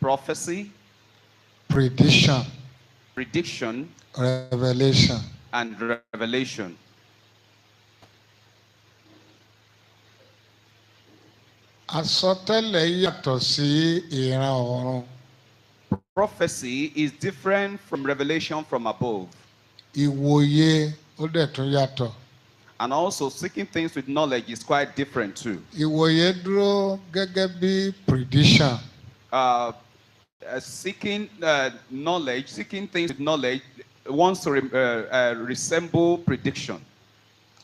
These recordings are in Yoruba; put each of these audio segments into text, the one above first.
prophecy, prediction, prediction, revelation. and revelation. Àsọtẹ́lẹ̀ yàtọ̀ sí ìran ọ̀run. Prophecy is different from revelation from above. Ìwòye ó dẹ̀ tún yàtọ̀. And also seeking things with knowledge is quite different too. Ìwòye dúró gẹ́gẹ́ bí prediction. Seeking knowledge, seeking things with knowledge wants to resemble prediction.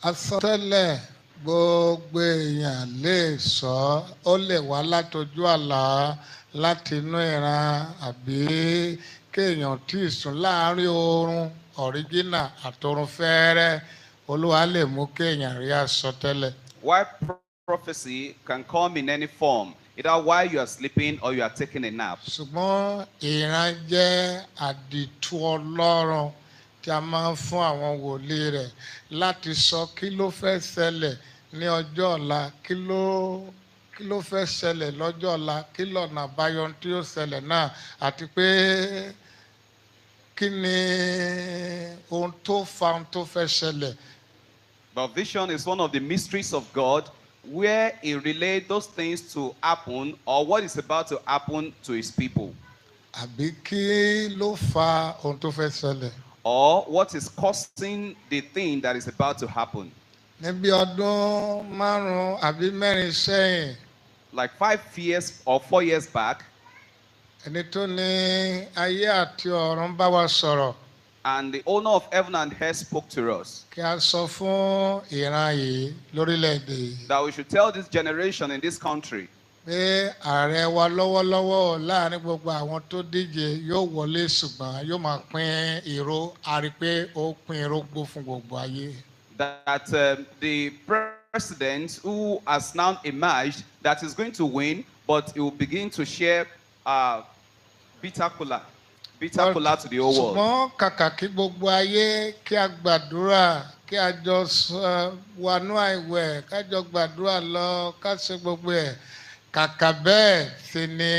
Àsọtẹ́lẹ̀ gbogbo èèyàn lè sọ, ó lè wá látojú àlá, láti inú ìran, àbí kéèyàn tí ì sùn láàárín oorun original àtọ̀run fẹ́ẹ́rẹ́, Olúwa lè mú kéèyàn rí àsọtẹ́lẹ̀. Why prophecy can come in any form, either while you are sleeping or you are taking a nap. Ṣùgbọ́n ìran jẹ́ àdìtú Ọlọ́run tí a máa ń fún àwọn wòlíì rẹ̀ láti sọ kí ló fẹ́ ṣẹlẹ̀ ní ọjọ́ ọ̀la, kí ló fẹ́ ṣẹlẹ̀ lọ́jọ́ ọ̀la, kí lọ́nà àbáyọ tí ó ṣẹlẹ̀ náà, àti pé kí ni ohun tó fa ohun tó fẹ́ ṣẹlẹ̀. But vision is one of the mysteries of God, where He relays those things to happen or what is about to happen to His people. Àbí kí ló fa ohun tó fẹ́ ṣẹlẹ̀. Or what is causing the thing that is about to happen. Níbi ọdún 5 àbí 4 sẹ́yìn. Like 5 years or 4 years back. Ẹni tó ní ayé àti ọ̀run bá wa sọ̀rọ̀. And the owner of heaven and earth spoke to us. Kí a sọ fún ìran yìí lórílẹ̀‐èdè yìí. That we should tell this generation in this country. Pé ààrẹ wa lọ́wọ́lọ́wọ́ láàrin gbogbo àwọn tó díje yóò wọlé, ṣùgbọ́n yóò máa pín ìró, a rí pé ó pín irógbó fún gbogbo ayé. That the president who has now emerged, that is going to win, but he will begin to share bitter cola to the whole world. Ṣùgbọ́n kàkà kí gbogbo ayé kí a gbàdúrà, kí a jọ wọnú àìwẹ̀, ká jọ gbàdúrà lọ, ká ṣe gbogbo ẹ̀. Kàkà bẹ́ẹ̀ ṣe ni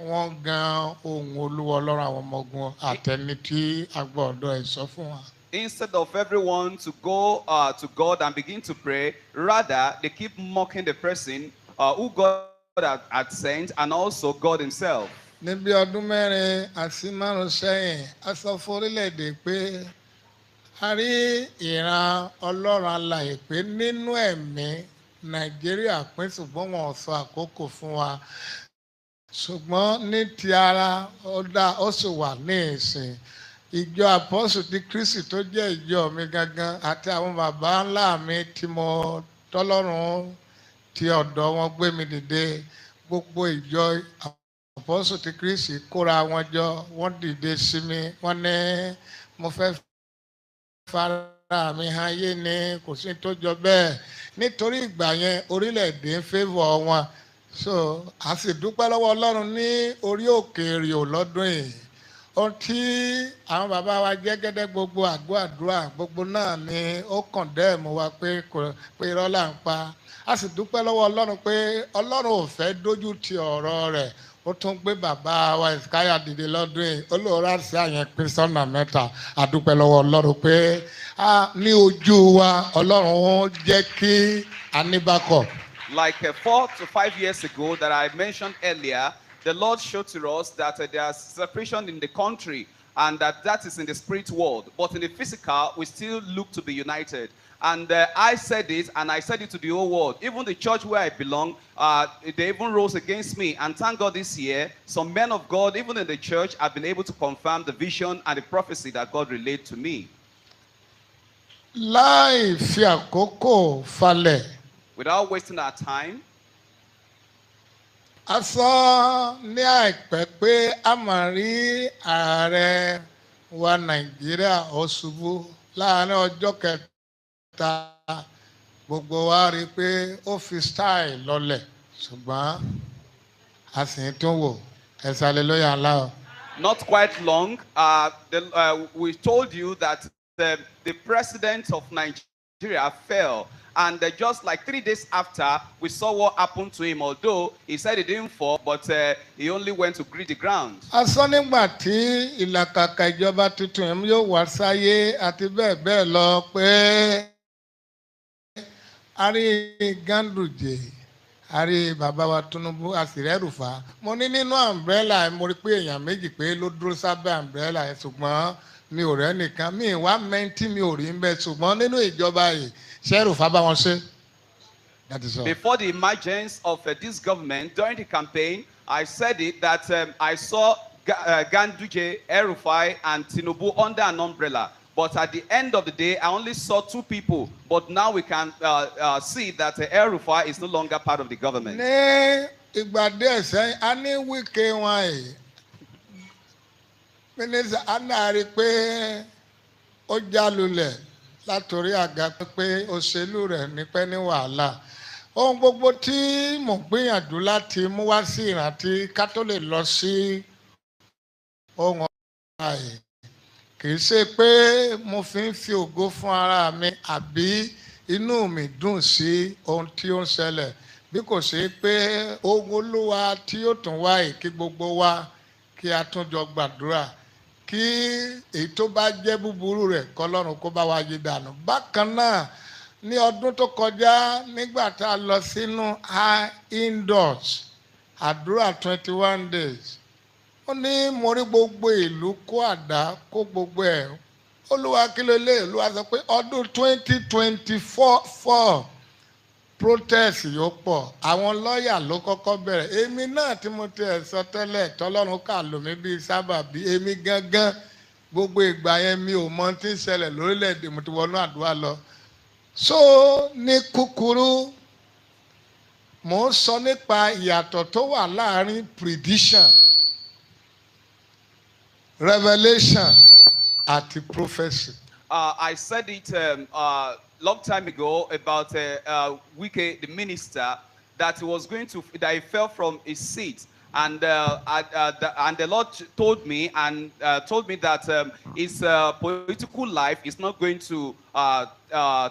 wọ́n gan ohùn Olúwa Ọlọ́run àwọn ọmọ ogun àtẹni tí a gbọ́dọ̀ ẹ̀ sọ fún wa. Instead of everyone to go to God and begin to pray, rather they keep mocking the person who God had sent and also God Himself. Níbi ọdún 4 àti 5 sẹ́yìn, a sọ fún orílẹ̀-èdè pé a rí ìran Ọlọ́run alààyè pé nínú ẹ̀mí Nàìjíríà pín, ṣùgbọ́n wọn ò sọ àkókò fún wa. Ṣùgbọ́n ní ti ara ó sì wà ní ìsìn. Ìjọ Àpọ́sù ti Kristi tó jẹ́ ìjọ mi gangan àti àwọn bàbá ńlá mi tí mo tọ́lọ́run ti ọ̀dọ̀ wọn gbé mi dìde. Gbogbo ìjọ Àpọ́sù ti Kristi kóra wọn jọ, wọ́n dìde sí mi, wọ́n ní mo fẹ́ fara mi hàn ayé ni, kò sí tó jọ bẹ́ẹ̀. Nítorí ìgbà yẹn orílẹ̀-èdè ń favour wọn. So a sì dúpẹ́ lọ́wọ́ Ọlọ́run ní orí òkè Èrìò lọ́dún yìí. Ohun tí àwọn bàbá wa jẹ́ gẹ́gẹ́ gbogbo àgọ́ àdúrà gbogbo náà ni ó condemn wa pé irọ́ là ń pa. A sì dúpẹ́ lọ́wọ́ Ọlọ́run pé Ọlọ́run ò fẹ́ dójú ti ọ̀rọ̀ rẹ̀. Ó tún gbé bàbá wa Ìsíkáyà dìde lọ́dún yìí. Olóòrà sí àyẹn pín sọ́nà 3. A dúpẹ́ lọ́wọ́ Ọlọ́run pé ní ojú wa Ọlọ́run jẹ́ kí a ní backup. Like 4 to 5 years ago that I mentioned earlier, the Lord showed to us that there's separation in the country and that is in the spirit world. But in the physical, we still look to be united. And I said it, and I said it to the whole world. Even the church where I belong, they even rose against me. And thank God this year, some men of God, even in the church, have been able to confirm the vision and the prophecy that God relayed to me. Láì fi àkókò falẹ̀. Without wasting our time. A sọ ní àìpẹ́ pé a máa rí ààrẹ wa Nàìjíríà ó ṣubú láàárín ọjọ́ kẹta. Gbogbo wa rí pé ó fi style lọlẹ̀, ṣùgbọ́n a sì ń tún wò. Ẹ hallelujah ńlá o. Not quite long, we told you that the president of Nigeria Nigeria fell. And just like 3 days after, we saw what happened to him. Although he said he didn't fall, but he only went to greet the ground. A sọ nígbà tí ìlàkàkà ìjọba tuntun yẹn yóò wá sáyé àti bẹ́ẹ̀ bẹ́ẹ̀ lọ pé a rí Ganduje, a rí bàbá wa Tinubu, a sì rẹ́rùfà. Mo ní nínú umbrella mo rí pé èèyàn méjì pé ló dúró sábẹ́ umbrella yẹn, ṣùgbọ́n mi ò rẹ́ nìkan, mi wá mẹ́ntì mi ò rí ń bẹ, ṣùgbọ́n nínú ìjọba yìí ṣẹ́rùfà bá wọn ṣe. That is all. Before the emergence of this government, during the campaign, I said it that I saw Ganduje, El-Rufai, and Tinubu under an umbrella. But at the end of the day, I only saw 2 people. But now we can see that El-Rufai is no longer part of the government. Ní ìgbà díẹ̀ sẹ́yìn, a ní Wike wọn yìí. Mínísítà Anna rí pé ó jálulẹ̀ látòrí àga pé òṣèlú rẹ̀ ní pẹ́ ní wàhálà. Ohun gbogbo tí mò ń gbìyànjú láti mú wá sí ìrántí ká tó lè lọ sí ohun ọ̀la yìí. Kì í ṣe pé mo fi ń fi ògo fún ara mi àbí inú mi dùn sí ohun tí ó ń ṣẹlẹ̀, bí kò ṣe pé ohun Olúwa tí ó tún wá yìí kí gbogbo wa kí a tún jọ gbàdúrà kí èyí tó bá jẹ́ búburú rẹ̀ k'Ọlọ́run kó bá wa yí dànù. Bákan náà ní ọdún tó kọjá nígbà tá a lọ sínú indoors àdúrà 21 days, ó ní mo rí gbogbo ìlú kó àdá kó gbogbo ẹ̀. Olúwa kí ló lé Olúwa sọ pé ọdún 2024 protest yóò pọ̀, àwọn lọ́ọ̀yà ló kọ́kọ́ bẹ̀rẹ̀. Èmi náà tí mo ti ẹ̀ sọ tẹ́lẹ̀ tọ́lọ́run kà lò mí bíi sábàbí, èmi gangan gbogbo ìgbà yẹn mi ò mọ tí ń ṣẹlẹ̀ lórílẹ̀‐èdè, mo ti wọnú àdúrà lọ. So ní kúkúrú mo ń sọ nípa ìyàtọ̀ tó wà láàrin prediction, revelation àti prophecy. I said it long time ago about Wike, the minister, that he was going to, that he fell from his seat, and the Lord told me that his political life is not going to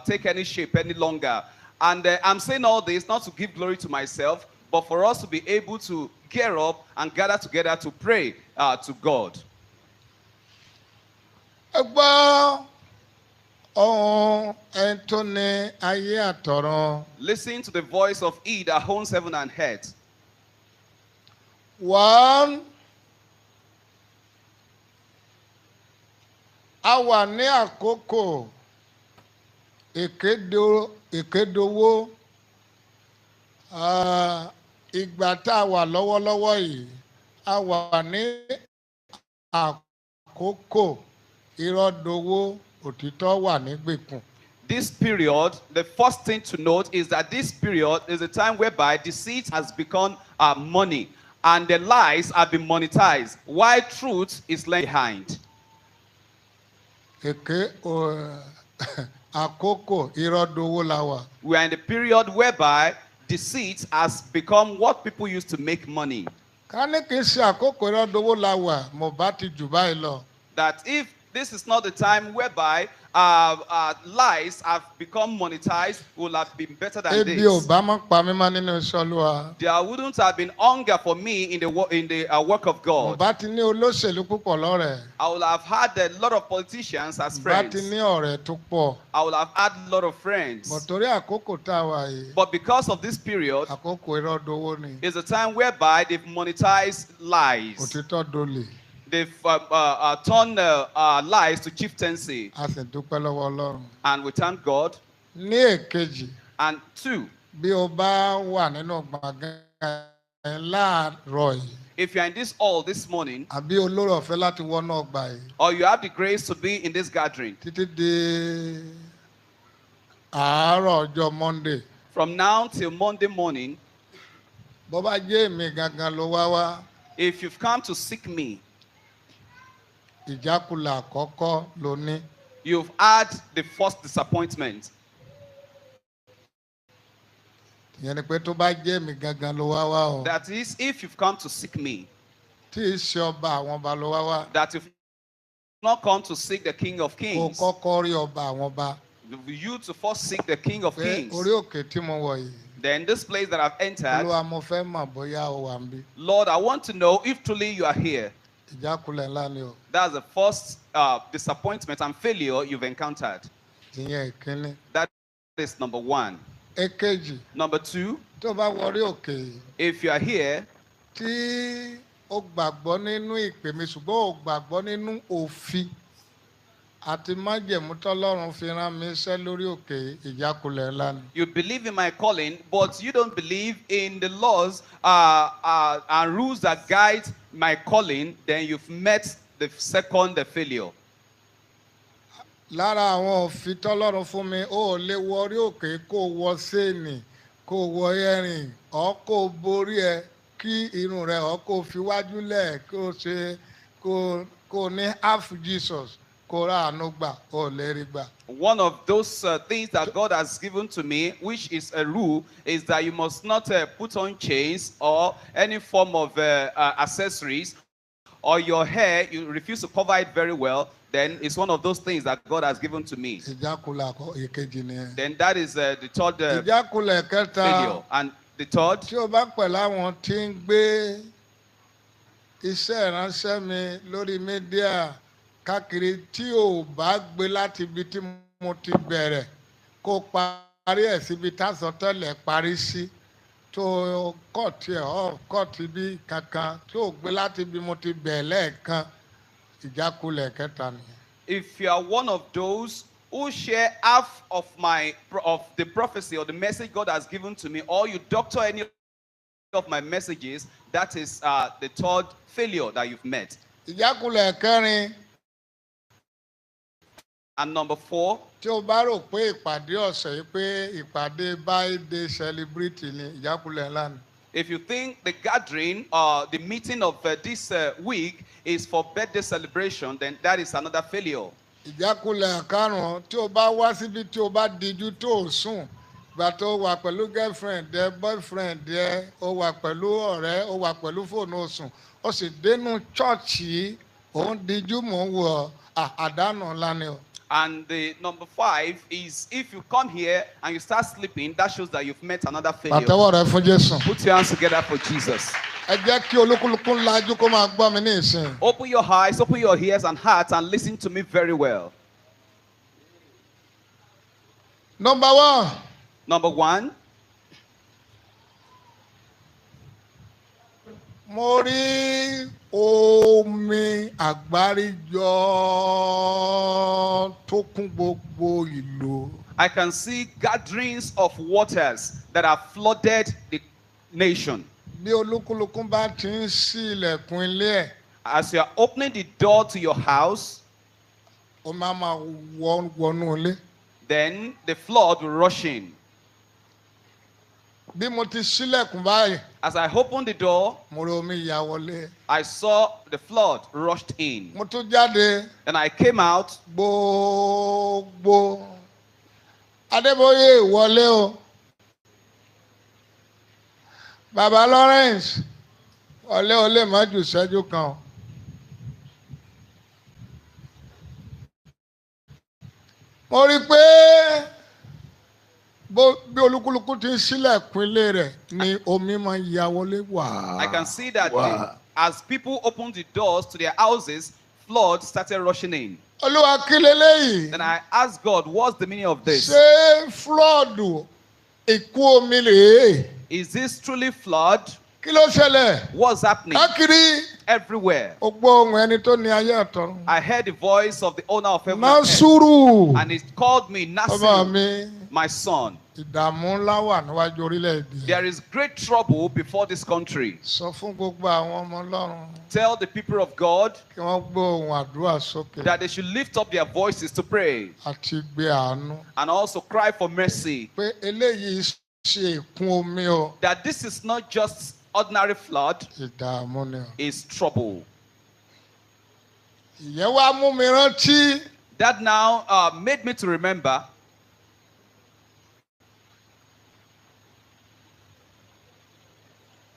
take any shape any longer. And I'm saying all this not to give glory to myself, but for us to be able to gear up and gather together to pray to God. Listen to the voice of He that owns heaven and earth. One, a wà ní àkókò ìkédowó, ìgbà tá a wà lọ́wọ́lọ́wọ́ yìí, a wà ní àkókò ìrọ́dowó, òtítọ́ wà nígbèkùn. This period, the first thing to note is that this period is a time whereby deceit has become money, and the lies have been monetized, while truth is left behind. Àkókò ìrọ́dowó la wà. We are in the period whereby deceit has become what people use to make money. Ká ní kì í ṣe àkókò ìrọ́dowó la wà, mo bá ti jù báyìí lọ. That if this is not the time whereby lies have become monetized, would have been better than this. Ebi ò bá mọ́ pa mí mọ́ nínú iṣẹ́ Olúwa. There wouldn't have been hunger for me in the work of God. Mo bá ti ní olóṣèlú púpọ̀ lọ́rẹ̀ẹ́. I would have had a lot of politicians as friends. Mo bá ti ní ọ̀rẹ́ tó pọ̀. I would have had a lot of friends. But torí àkókò tá a wà yìí. But because of this period, àkókò ìrọ́dowó ni. is a time whereby they've monetized lies. Òtítọ́ dolè. They've turned lies to chieftaincy. A sì dúpẹ́ lọ́wọ́ Ọlọ́run. And we thank God. Ní èkejì. And two, bí o bá wà nínú gbọ̀ngàn láàárọ̀ yìí. If you are in this hall this morning, àbí olórí ọ̀fẹ́ láti wọnú ọgbà yìí. Or you have the grace to be in this gathering. Títí di àárọ̀ ọjọ́ Monday. From now till Monday morning. Bó bá jẹ́ èmi gangan ló wá wá. If you've come to seek me, ìjákulẹ̀ àkọ́kọ́ ló ní. You've had the first disappointment. Ìyẹn ni pé tó bá jẹ́ èmi gangan ló wá wá o. That is, if you've come to seek me. Tí ìṣe ọba àwọn ọba ló wá wá. That you've not come to seek the King of Kings. Kó kọ́kọ́ rí ọba àwọn ọba. you to first seek the King of pé Kings. orí òkè tí mo wọ̀ yìí, Then this place that I've entered, Olúwa mo fẹ́ mọ̀ bóyá o wà níbí. Lord, I want to know if truly you are here. Ìjákulẹ̀ ńlá ni o. That's the first disappointment and failure you've encountered. Ìyẹn ìkíní. That is number one. Èkejì, Number two, tó o bá wọrí òkè yìí, if you are here tí o gbàgbọ́ nínú ìpè mi ṣùgbọ́n o gbàgbọ́ nínú òfin àti májẹ̀mú tọ́lọ́run fi rán mi iṣẹ́ lórí òkè yìí, ìjákulẹ̀ ńlá ni. you believe in my calling, but you don't believe in the laws and rules that guide my calling, then you've met the second failure. Lára àwọn òfin tọ́lọ́run fún mi, o ò lè wọrí òkè kó o wọ séènì, kó o wọ ẹ̀rìn, ọ̀ kó o borí ẹ kí irun rẹ ọ̀ kó o fi wájú lẹ̀ kó o ṣe kó o ní half Jesus kó o rà àánú gbà, o ò lè rí gbà. One of those things that God has given to me, which is a rule, is that you must not put on chains or any form of accessories, or your hair, you refuse to cover it very well, then it's one of those things that God has given to me. Ìjákulẹ̀ ìkejì nìyẹn. Then that is the third Ìjákulẹ̀ kẹta, failure. And the third, tí o bá pẹ̀lú àwọn tí ń gbé iṣẹ́ ìránṣẹ́ mi lórí mídíà káàkiri tí o bá gbé láti ibi tí mo ti bẹ̀rẹ̀ kó parí ẹ̀ síbi tásọtẹ́lẹ̀ parí sí tó kọ́ọ̀tì ẹ̀ kọ́ọ̀tì bí kankan tí o gbé láti ibi mo ti bẹ̀rẹ̀ lẹ́ẹ̀kan, ìjákulẹ̀ kẹta nìyẹn. if you are one of those who share half of the prophecy or the message God has given to me, or you doctor any of my messages, that is the third failure that you've met. Ìjákulẹ̀ kẹrin, and number four, tí o bá rò pé ìpàdé ọ̀sẹ̀ yìí pé ìpàdé birthday celebrity ni, ìjákulẹ̀ ńlá ni. if you think the gathering or the meeting of this week is for birthday celebration, then that is another failure. Ìjákulẹ̀ karùn-ún, tí o bá wá síbi tí o bá dijú tó o sùn, gbà tó o wà pẹ̀lú girlfriend ẹ boyfriend ẹ, o wà pẹ̀lú ọ̀rẹ́, o wà pẹ̀lú fóònù o sùn, o sì dénú chọ́ọ̀chì ò ń dijú mò ń wò ọ́, àdánù ńlá ni o. And the number five is if you come here and you start sleeping, that shows that you've met another failure. Pàtẹ́wọ́ rẹ fún Jésù. Put your hands together for Jesus. Ẹ jẹ́ kí olúkúlùkù lajú kó máa gbọ́ mi ní ìsìn. Open your eyes, open your ears and hearts and listen to me very well. Number one. Number one, Mo rí omi àgbáríjọ tó kún gbogbo ìlú. I can see gatherings of waters that have flooded the nation. Bí olúkúlùkù bá ti ń ṣí ilẹ̀kùn ilé ẹ̀, As you are opening the door to your house, ó máa wọnú ilé. then the flood will rush in. Bí mo ti ṣílẹ̀kùn báyìí, As I opened the door, mo rí omi ya wọlé. I saw the flood rushed in. Mo tún jáde And I came out. gbogbo. Adébóyè wọlé o. Bàbá Lawrence wọlé o lè má ju ìṣẹ́jú kan o. Mo rí i pé bí olúkúlùkù ti ń ṣílẹ̀kùn ilé rẹ̀ ni omi máa ń ya wọlé wá. I can see that as people opened the doors to their houses, flood started rushing in. Olúwa kí leléyìí? Then I asked God, what's the meaning of this? Ṣé flood ìkún omi rèé? Is this truly flood? Kí ló ṣẹlẹ̀? What's happening? Káàkiri. Everywhere. Ó gbọ́ ohùn ẹni tó ní ayé àtọ̀run. I heard the voice of the owner of heaven and earth, Násùrù. and it called me Ọba Nasiru, mi, my son. ìdààmú ńlá wà níwájú orílẹ̀-èdè. There is great trouble before this country. Sọ fún gbogbo àwọn ọmọ Ọlọ́run Tell the people of God kí wọ́n gbọ́ ohùn àdúrà sókè that they should lift up their voices to pray àti gbé àánú. and also cry for mercy. Pé eléyìí ṣe ìkún omi o. That this is not just ordinary flood, Ìdààmú ni o. it's trouble. Ìyẹn wá mú mi rántí. That now made me to remember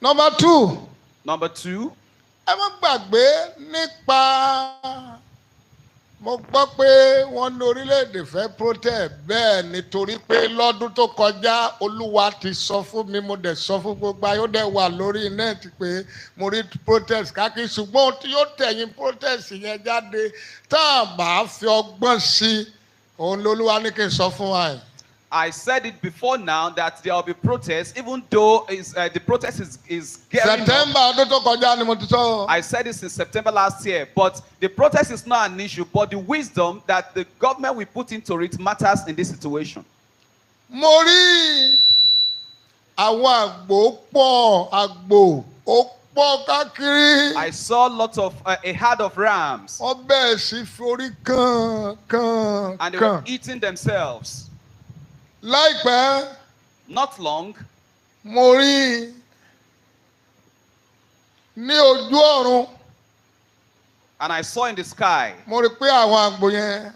Number 2. number 2. Ẹ má gbàgbé nípa Mo gbọ́ pé wọ́n ní orílẹ̀-èdè fẹ́ protest bẹ́ẹ̀ nítorí pé lọ́dún tó kọjá Olúwa ti sọ fún mi mo dẹ̀ sọ fún gbogbo ayé ó dẹ̀ wà lórí net pé mo rí protest káàkiri ṣùgbọ́n ohun tí yóò tẹ̀yìn protest yẹn jáde tá a bá fi ọgbọ́n sí i òun lolúwa ní kí n sọ fún wa yìí. I said it before now that there will be protests, even though the protest is getting September ọdún tó kọjá ni mo ti sọ. I said this in September last year, but the protest is not an issue, but the wisdom that the government will put into it matters in this situation. Mo rí àwọn àgbò ó pọ̀ káàkiri. I saw lots of a herd of rams. Wọ́n bẹ̀rẹ̀ sí forí kan. And they were eating themselves. Láìpẹ́. Not long. Mo rí ní ojú ọ̀run. And I saw in the sky. Mo rí pé àwọn àgbò yẹn.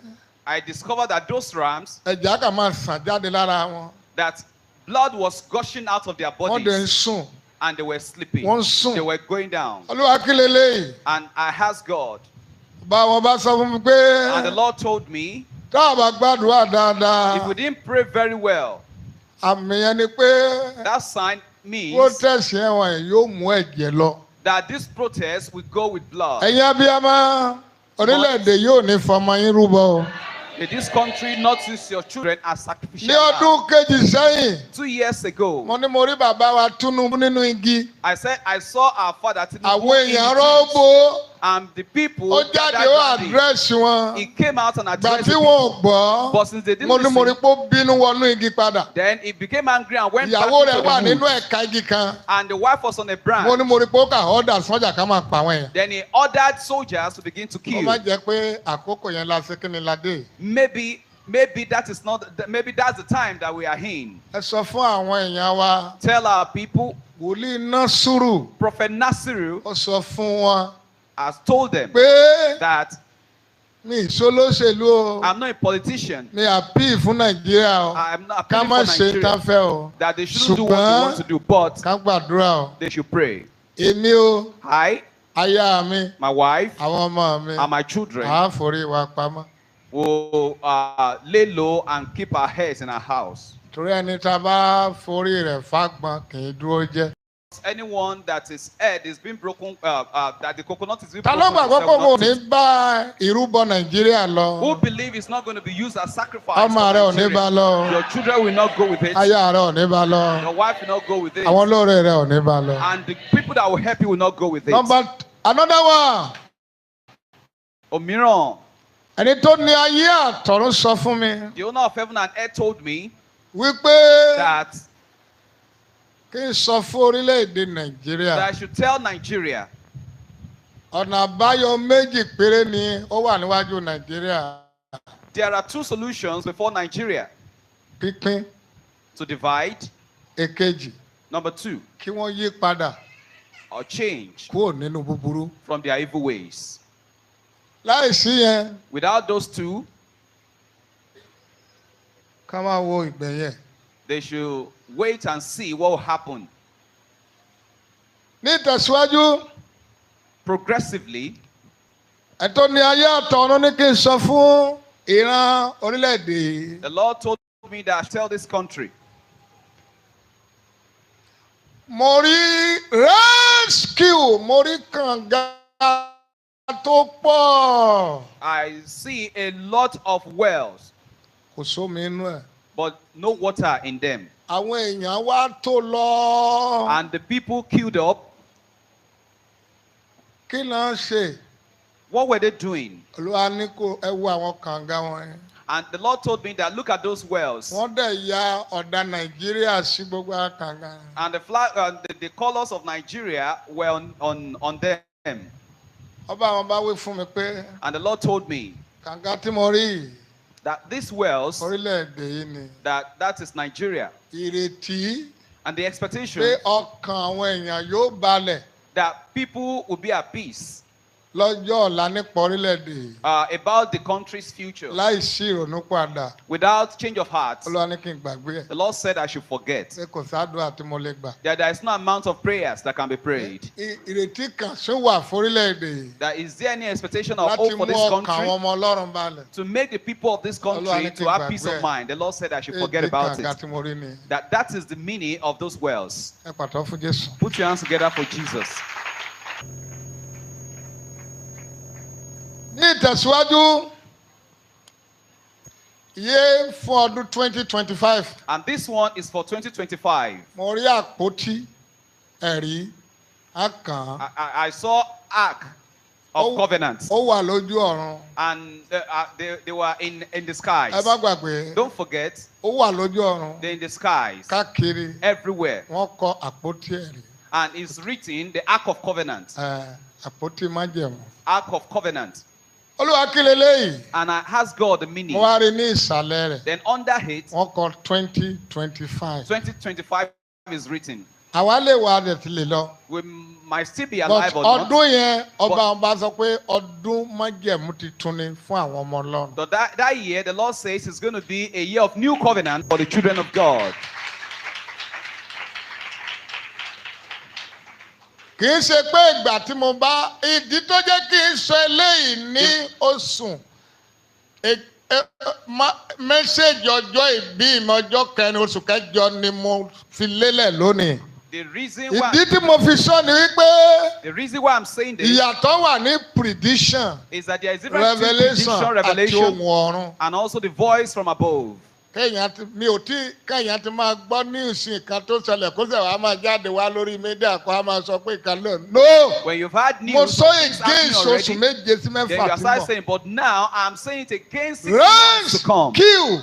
I discovered that those rams. Ẹ̀jẹ̀ kà máa sàn jáde lára wọn. That blood was gushing out of their bodies. Wọ́n dẹ̀ ń sùn. And they were sleeping. Wọ́n sùn. They were going down. Olúwa kí leléyìí. And I asked God. Báwọn bá sọ fún mi pé. And the Lord told me. Tá a bá gbàdúrà dáadáa. If we didn't pray very well. Àmì yẹn ni pé. That sign means. Protest yẹn wọ̀nyí yóò mú ẹ̀jẹ̀ lọ. That this protest will go with blood. Ẹ̀yin abiyamọ orílẹ̀-èdè yóò ní fọmọ yín rúbọ. In this country, not use your children as sacrificial. Ní ọdún kejì sẹ́yìn. 2 years ago. Mo ní mo rí bàbá wa Tinubu nínú igi. I said I saw our father Tinubu. Àwọn èèyàn rọ́bó. And the people. Ó jáde ó àdírẹ́sì wọn. He came out and addressed Gbà tí wọn ò gbọ́. But since they didn't listen. Mo ní mo rí pé ó bínú wọnú igi padà. Then he became angry and went back Ìyàwó to rẹ̀ the wà woods. nínú ẹ̀ka igi kan. And the wife was on a branch. Mo ní mo rí pé ó kà ọ́dà sọ́jà ká máa pa àwọn èèyàn. Then he ordered soldiers to begin to kill. Ó má jẹ́ pé àkókò yẹn la ṣe kí ni la dé. Maybe that is not. Maybe that's the time that we are in. Ẹ sọ fún àwọn èèyàn wa. Tell our people. Wòlíì Násùrù. Prophet Nasiru. Ó sọ fún wọn. Has told them. Pé. That. Mi ìṣolóṣèlú o. I'm not a politician. Mi appeal fún Nàìjíríà o. I'm not appealing for Nigeria. Ká má ṣe tán fẹ́ o. That they shouldn't do what they want to do, but. Ká gbàdúrà o. They should pray. Èmi o. I. Aya mi. My wife. Àwọn ọmọ mi. And my children. À á forí wa pamọ́. Will lay low and keep our heads in our house. Torí ẹni tá a bá forí rẹ̀ fágbọn kì í dúró jẹ́. Anyone that his head is being broken, that the coconut is being broken. Ta ló gbàgbọ́ pé òun ò ní bá ìrúbọ Nàìjíríà lọ? Who believe it's not going to be used as sacrifice? Ọmọ rẹ ò ní bá lọ. Your children will not go with it. Aya rẹ ò ní bá lọ. Your wife will not go with it. Àwọn olóore rẹ ò ní bá lọ. And the people that will help you will not go with it. Another one. Òmíràn. Ẹni tó ní ayé àtọ̀run sọ fún mi. The owner of heaven and earth told me. Wípé. That. Kí n sọ fún orílẹ̀-èdè Nàìjíríà. That I should tell Nigeria. Ọ̀nà àbáyọ méjì péré ni ó wà níwájú Nàìjíríà. There are 2 solutions before Nigeria. Pínpín. To divide. Èkejì. Number 2. Kí wọ́n yí padà. Or change. Kúrò nínú búburú. From their evil ways. Láìsí yẹn. Without those 2. Ká máa wo ìgbẹ̀yẹ̀. They should wait and see what will happen. Ní ìtẹ̀síwájú. Progressively. Ẹ̀tọ́ ni ayé àtọ̀run ní kí n sọ fún ìran orílẹ̀-èdè. The Lord told me that I tell this country. Mo rí rescue, mo rí kànga tó pọ̀. I see a lot of wells. Kò sómi inú ẹ̀. But no water in them. Àwọn èèyàn wá tó lọ. And the people queued up. Kí ló ń ṣe? What were they doing? Olúwa ní kó ẹ wo àwọn kànga wọn. And the Lord told me that look at those wells. Wọ́n dẹ̀ ya ọ̀dà Nàìjíríà sí gbogbo kànga. And the flag, the colours of Nigeria were on them. Ọba àwọn bá wí fún mi pé. And the Lord told me. Kànga tí mo rí. That these wells. Orílẹ̀-èdè yìí ni. That is Nigeria. Ìrètí. And the expectation. Pé ọkàn àwọn èèyàn yóò balẹ̀. That people will be at peace. lọ́jọ́ ọ̀la nípa orílẹ̀-èdè. About the country's future. Láì sí ìrònú padà. Without change of heart. Olúwa ní kí n gbàgbé ẹ̀. The Lord said I should forget. Ṣé kò sádùá tí mo lè gbà? That there is no amount of prayers that can be prayed. Ìrètí kan ṣó wà fórílẹ̀-èdè. That is there any expectation of hope for this country? Láti mú ọkàn àwọn ọmọ Ọlọ́run balẹ̀. To make the people of this country to have peace of mind. The Lord said I should forget about it. That is the meaning of those wells. Ẹ pàtó fún Jésù. Put your hands together for Jesus. Ní ìtẹ̀síwájú yé fún ọdún 2025. And this one is for 2025. Mo rí àpótí ẹ̀rí àkàn. I saw Ark of Covenant. Ó wà lójú ọ̀run. And they were in the skies. Ẹ bá gbàgbé. Don't forget. Ó wà lójú ọ̀run. They're in the skies. Káàkiri. Everywhere. Wọ́n kọ àpótí ẹ̀rí. And it's written the Ark of Covenant. Àpótí májẹ̀mú. Ark of Covenant. Olúwa kí leléyìí. And I asked God the meaning. Mo wá rí ní ìsàlẹ̀ rẹ̀. Then under it. Wọ́n kọ 2025. 2025 is written. Àwa lè wà rẹ̀ ti lè lọ. We might still be alive or But not. ọdún yẹn ọba sọ pé ọdún májẹ̀mú ti tún ni fún àwọn ọmọ Ọlọ́run. So that year the Lord says it's going to be a year of new covenant for the children of God. Kì í ṣe pé ìgbà tí mo bá ìdí tó jẹ́ kí n sọ eléyìí ní oṣù mẹ́sẹ̀jì ọjọ́ ìbí mi ọjọ́ kẹrin oṣù kẹjọ ni mo fi lélẹ̀ lónìí. The reason why ìdí tí mo fi sọ ni wípé the reason why I'm saying this ìyàtọ̀ wà ní prediction, is that there is difference between prediction, revelation, and also the voice from above. Kéèyàn ti máa gbọ́ news kan tó ṣẹlẹ̀ kó ṣe wàá máa jáde wá lórí media kó a máa sọ pé ìkan lónìí. No. When you've had news, mo sọ against oṣù méje sí mẹ́fà tí mo. Then you are starting saying, but now I'm saying it against 6 months to come. Kill.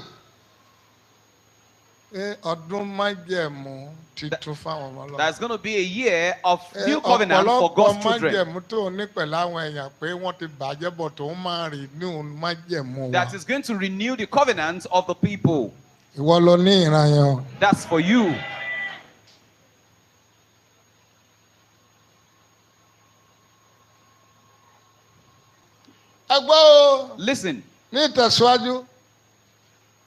Ọdún májẹ̀mú ti tún fáwọn ọmọ Ọlọ́run. There's going to be a year of new covenant for God's children. Májẹ̀mú tó ní pẹ̀lú àwọn èèyàn pé wọ́n ti bàjẹ́ bọ̀ tó ń máa renew májẹ̀mú wa. That is going to renew the covenant of the people. Ìwọ ló ní ìran yẹn. That's for you. Ẹ gbọ́ o. Listen. Ní ìtẹ̀síwájú,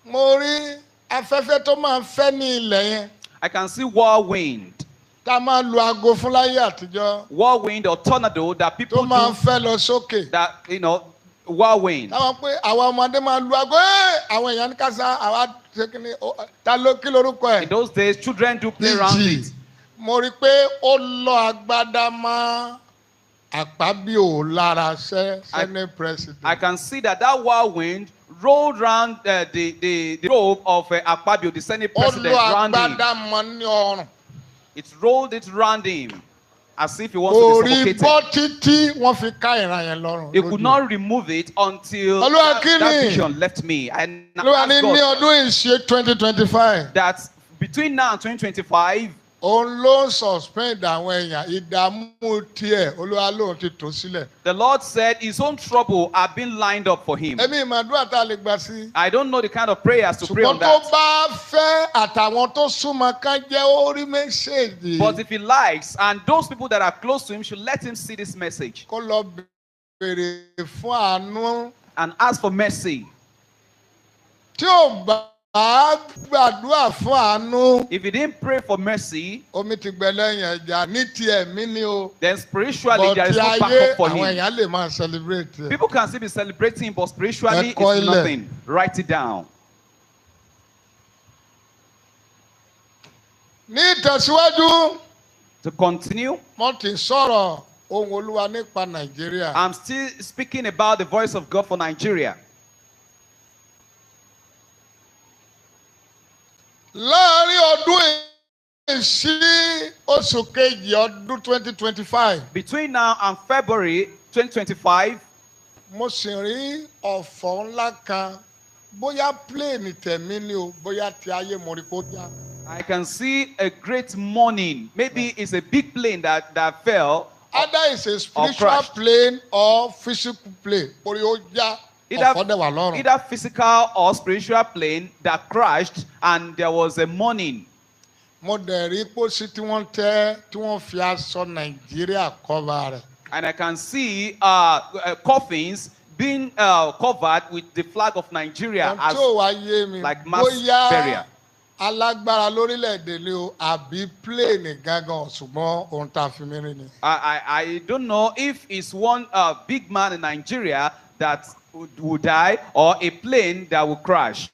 mo rí afẹ́fẹ́ tó máa ń fẹ́ ní ilẹ̀ yẹn. I can see whirlwind. Tá máa lu aago fún láyé àtijọ́. Whirlwind or tornado that people do. Tó máa ń fẹ́ lọ sókè. That, whirlwind. Táwọn pé àwọn ọmọdé máa lu aago àwọn èèyàn ní kásá àwa ṣe kí ni kí lorúkọ ẹ̀. In those days, children do play around it. Mo rí pé ó lọ agbádá mọ́ Akpabio lára Senate president. I can see that whirlwind rolled round the robe of Akpabio, the Senate president, round him. It rolled it round him as if he wants to be suffocated. He could not remove it until that vision left me. And that between now and 2025, the Lord said his own trouble have been lined up for him. I don't know the kind of prayers to pray on that. But if he likes, and those people that are close to him should let him see this message and ask for mercy. If he didn't pray for mercy, then spiritually there is no backup for him. People can still be celebrating, but spiritually it's nothing. Write it down. To continue, I'm still speaking about the voice of God for Nigeria. Between now and February 2025, I can see a great mourning. Maybe it's a big plane that fell. Either it's a spiritual plane or physical plane. Either physical or spiritual plane that crashed, and there was a mourning. And I can see coffins being covered with the flag of Nigeria as like mass burial. Alágbára lórílẹ̀‐èdè ni o àbí plane gángan ṣùgbọ́n ohun tá a fi mí rí ni. I don't know if it's one big man in Nigeria that would die or a plane that will crash.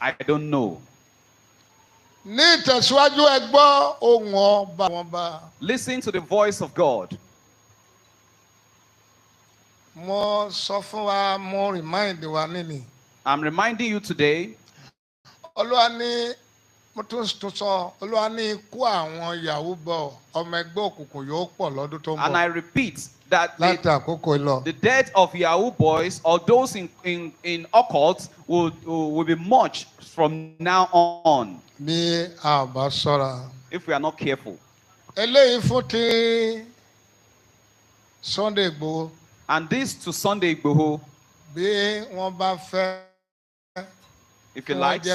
I don't know. Ní ìtẹ̀síwájú ẹ gbọ́ ohùn ọba wọn bá. Listen to the voice of God. Mo sọ fún wa, mo remind wa nínú. I'm reminding you today. Olúwa ní mo tún sọ Olúwa ní ikú àwọn Yahoo bọ̀ ọmọ ẹgbẹ́ òkùnkùn yóò pọ̀ lọ́dún tó ń bọ̀. And I repeat that láti àkókò lọ. The death of Yahoo boys or those in occult will be much from now on. Bí a bá ṣọ́ra. If we are not careful. Eléyìí fún ti Sunday Igboho. And this to Sunday Igboho. Bí wọ́n bá fẹ́. If he likes,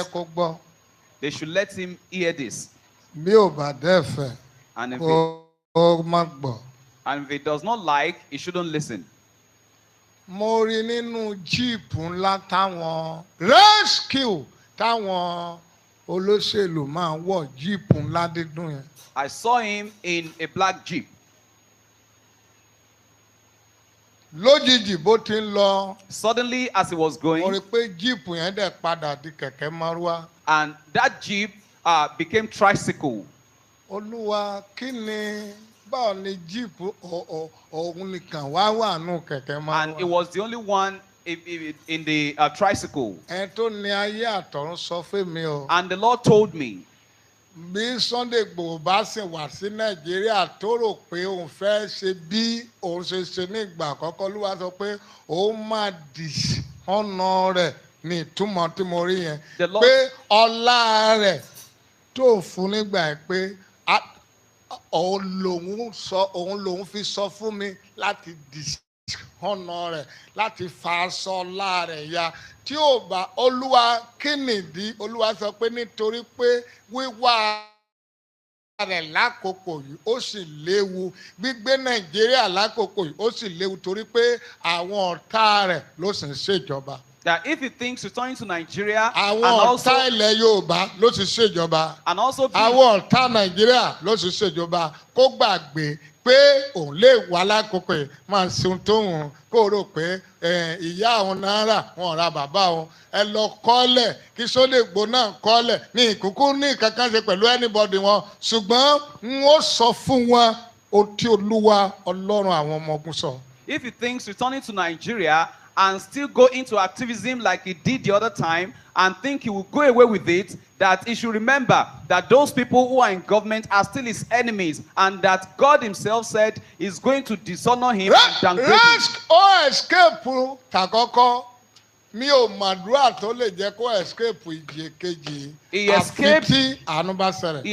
they should let him hear this. And if he does not like, he shouldn't listen. Mo rí nínú jíìpù ńlá táwọn rescue táwọn olóṣèlú máa ń wọ̀ jíìpù ńlá dídùn yẹn. I saw him in a black jeep. Lójijì bó ti ń lọ. Suddenly as he was going. Mo rí pé jíìpù yẹn dẹ̀ padà di kẹ̀kẹ́ márúwá. And that jeep became tricycle. Olúwa kí ni báwo ni jíìpù òun nìkan wá wà nù kẹ̀kẹ́ márúwá. And it was the only one in the tricycle. Ẹni tó ní ayé àtọ̀run sọ fún mi o. And the Lord told me. Bí Sunday Igboho bá sì wá sí Nàìjíríà tó rò pé òun fẹ́ ṣe bí òun ṣe ṣe ní ìgbà àkọ́kọ́ Olúwa sọ pé òun máa dì ọ̀nà rẹ̀ ní ìtumọ̀ tí mo rí yẹn pé ọlá rẹ̀ tó fún nígbà yẹn pé òun lòun fi sọ fún mi láti dì ọ̀nà rẹ̀ láti fa aṣọ ọlá rẹ̀ ya tí ò bá Olúwa kí nìdí Olúwa sọ pé nítorí pé wíwá rẹ̀ lákòókò yìí ó sì léwu gbígbé Nàìjíríà lákòókò yìí ó sì léwu torí pé àwọn ọ̀tá rẹ̀ ló sì ń ṣèjọba. That if he thinks returning to Nigeria àwọn ọ̀tá ilẹ̀ Yorùbá ló sì ṣèjọba àwọn ọ̀tá Nàìjíríà ló sì ṣèjọba kó gbàgbé pé òun lè wà lákòókò yìí máa ṣeun tó hùn kó rò pé ìyá àwọn náírà wọn ra bàbá wọn ẹ lọ kọ́lẹ̀ kí Sunday Igboho náà kọ́lẹ̀ ní ìkúkú ní kankan ṣe pẹ̀lú anybody wọn ṣùgbọ́n n ó sọ fún wọn ohun tí Olúwa Ọlọ́run àwọn ọmọ ogun sọ. If he thinks returning to Nigeria and still go into activism like he did the other time and think he will go away with it, that he should remember that those people who are in government are still his enemies and that God himself said he's going to dishonor him and downgrade him. Escape takoko mi ò màdúrà tó lè jẹ́ kó escape ìjì kejì. He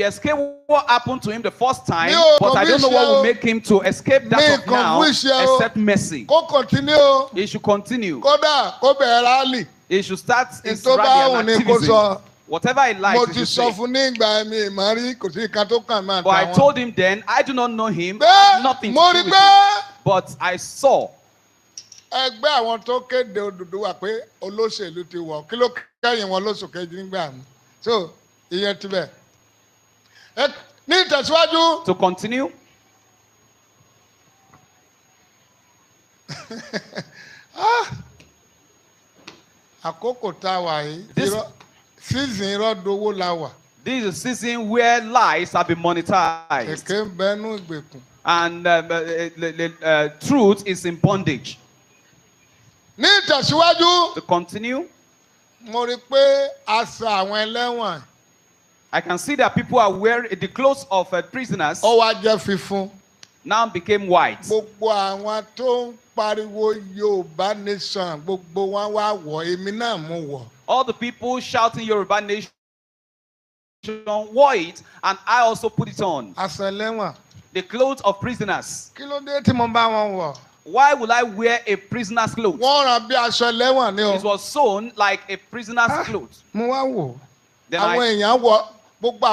escaped what happened to him the first time, but I don't know what will make him to escape that of now except mercy. He should continue. He should start his rally and activism. Whatever he likes, he should say. But I told him then, I do not know him, nothing to do with him. But I saw. Ẹgbẹ́ àwọn tó kéde Odùduwà pé olóṣèlú ti wọ̀ kí ló kẹ́yìn wọn lóṣù kejì nígbà mi so ìyẹn ti bẹ̀. Ní ìtẹ̀síwájú. To continue. Àkókò tá a wà yìí season irọ́ dowó la wà. This is a season where lies have been monetized. Èké ń bẹnu ìgbèkùn. And the truth is in bondage. Ní ìtẹ̀síwájú. To continue. Mo rí pé aṣọ àwọn ẹlẹ́wọ̀n. I can see that people are wearing the clothes of prisoners. Ó wá jẹ́ funfun. Now became white. Gbogbo àwọn tó ń pariwo Yorùbá nation gbogbo wọn wá wọ̀ èmi náà mú wọ̀. All the people shouting Yoruba nation wore it and I also put it on. Aṣọ ẹlẹ́wọ̀n. The clothes of prisoners. Kí ló dé tí mo bá wọn wọ̀? Why will I wear a prisoner's clothes? Wọ́n rán bí aṣọ ẹlẹ́wọ̀n ni o. It was sewn like a prisoner's clothes. Mo wá wò. Then àwọn èèyàn wọ gbogbo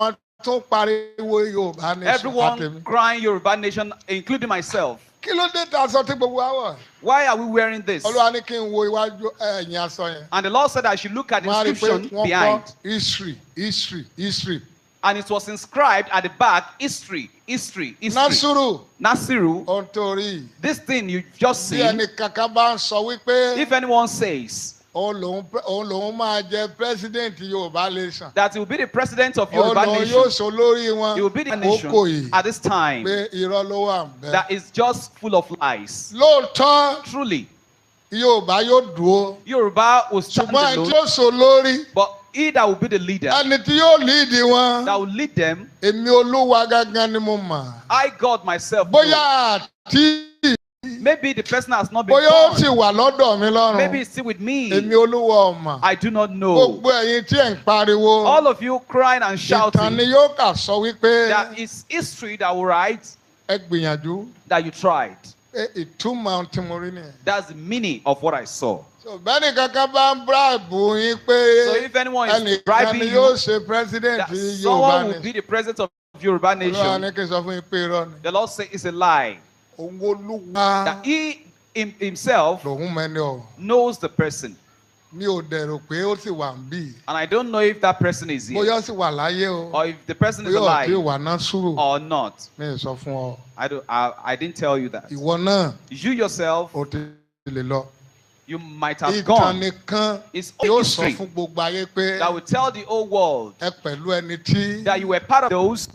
àwọn tún pariwo Yorùbá nation Everyone àtẹ̀mí. crying Yoruba nation, including myself. Kí ló dé tá a sọ tí gbogbo wa wọ̀? Why are we wearing this? Olúwa ní kí n wo iwájú ẹ̀yìn aṣọ yẹn. And the Lord said I should look at the Wọ́n á rí i pé inscription wọ́n behind. kọ history. And it was inscribed at the back, history. Nasiru. Nasiru, Ohun tó rí. this thing you just Bí see, ẹnì kankan bá ń sọ wípé if anyone says òun lòun máa jẹ president Yorùbá nation. that he will be the president of Òun Yoruba lòun nation, yóò sọ lórí wọn. he will be the nation Àkókò yìí at this time, pé irọ́ ló wà ń bẹ̀. that is just full of lies. Lóòótọ́ Truly, Yorùbá yóò dúró. Yoruba will stand Ṣùgbọ́n ẹni tí alone, yóò sọ lórí. but he that will be the leader, Ẹni tí yóò líìdì wọn. that will lead them, Èmi Olúwa gángan ni mo mọ̀. I, God myself, know. Bóyá àti Maybe the person has not been bóyá ó sì born. wà lọ́dọ̀ mi lọ́rùn. Maybe it's still with me. Èmi Olúwa ọ̀mà. I do not know. Gbogbo ẹ̀yin tí ẹ̀ ń pariwo. All of you crying and Ìtàn shouting, ni yóò kà sọ wípé that it's history that will write ẹ gbìyànjú. that you tried. Ìtumọ̀ tí mo rí nìyẹn. That's the meaning of what I saw. So bẹ́ẹ̀ni kankan bá ń bíráìbù yín pé So if anyone is ẹnìkan bribing ni you, yóò ṣe president that Yorùbá someone will ni. be the president of Yoruba Olúwa nation, ní kí n sọ fún yín pé irọ́ ni. the Lord says it's a lie. Òun Olúwa That he himself lòun mẹ́ni ọ̀rọ̀. knows the person. Mi ò dẹ̀rò pé ó sì wà ń bì. And I don't know if that person is here, Bóyá ó sì wà láyé o. or if the person is Bóyá ò tí ì alive wà náà sùúrù. or not. Mi ò sọ fún ọ. I didn't tell you that. Ìwọ náà You yourself, ó ti lè lọ. you might have Ìtàn gone. nìkan It's yóò sọ history fún gbogbo ayé pé that will tell the whole world ẹ pẹ̀lú ẹni tí that you were part of those.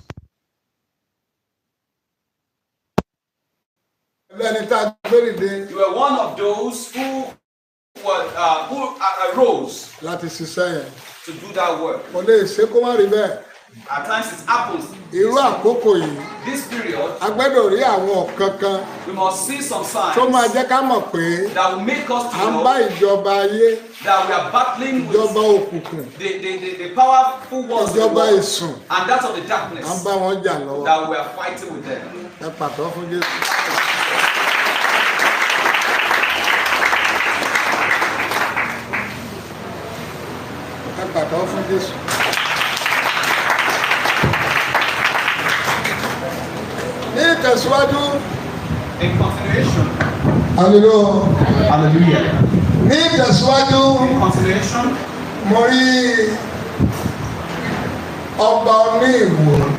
pẹ̀lú ẹni tá a gbé dìde You were one of those who arose láti ṣiṣẹ́ yẹn. to do that work. Kò lè ṣe kó má rí bẹ́ẹ̀. At times it happens. Irú àkókò yìí This period, a gbọ́dọ̀ rí àwọn kankan we must see some tó máa signs jẹ́ ká mọ̀ pé that will make us à to ń bá know ìjọba ayé, that we are battling ìjọba with òkùnkùn, the powerful ones of the ìjọba world èṣùn, and that of the à ń darkness, bá wọn jà lọ́wọ́. that we are fighting with them. Ẹ pàtó fún Jésù. Ẹ pàtó fún Jésù. Ní ìtẹ̀síwájú. In continuation, Hallelujah. Ní ìtẹ̀síwájú. in continuation, Mo rí ọba oní ìwò.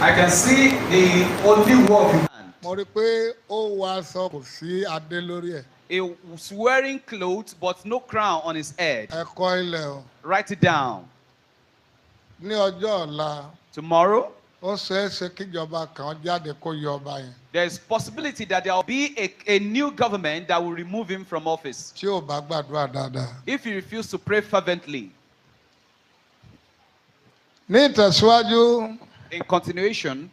I can see the only work in hand. Mo rí pé ó wọ aṣọ kò sí adé lórí ẹ̀. He was wearing clothes but no crown on his head. Ẹ kọ ilẹ̀ o. Write it down. Ní ọjọ́ ọ̀la, Tomorrow, ó ṣeé ṣe kíjọba kan jáde kó yọ ọba yẹn. there is possibility that there will be a new government that will remove him from office Tí ò bá gbàdúrà dáadáa. if he refused to pray fervently. Ní ìtẹ̀síwájú. In continuation,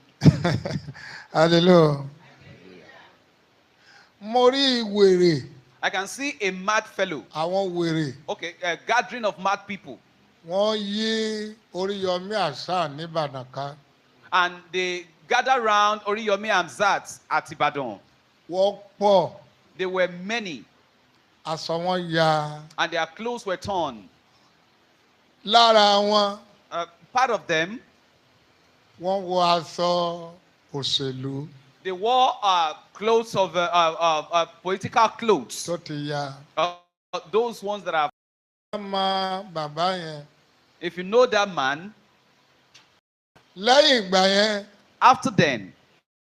Hallelujah. Mo rí wèrè, I can see a mad fellow. àwọn wèrè. Okay, a gathering of mad people. Wọ́n yí Oríyọmí àṣà nìbàdàn ká. And they gather around Oriyomi Hamzat at Ibadan. Wọ́n pọ̀, They were many aṣọ wọn ya. and their clothes were torn. Lára wọn, Part of them, wọ́n wọ aṣọ òṣèlú they wore clothes of political clothes. tó ti ya. Those ones that are, Wọ́n mọ bàbá yẹn. if you know that man, Lẹ́yìn ìgbà yẹn, after then,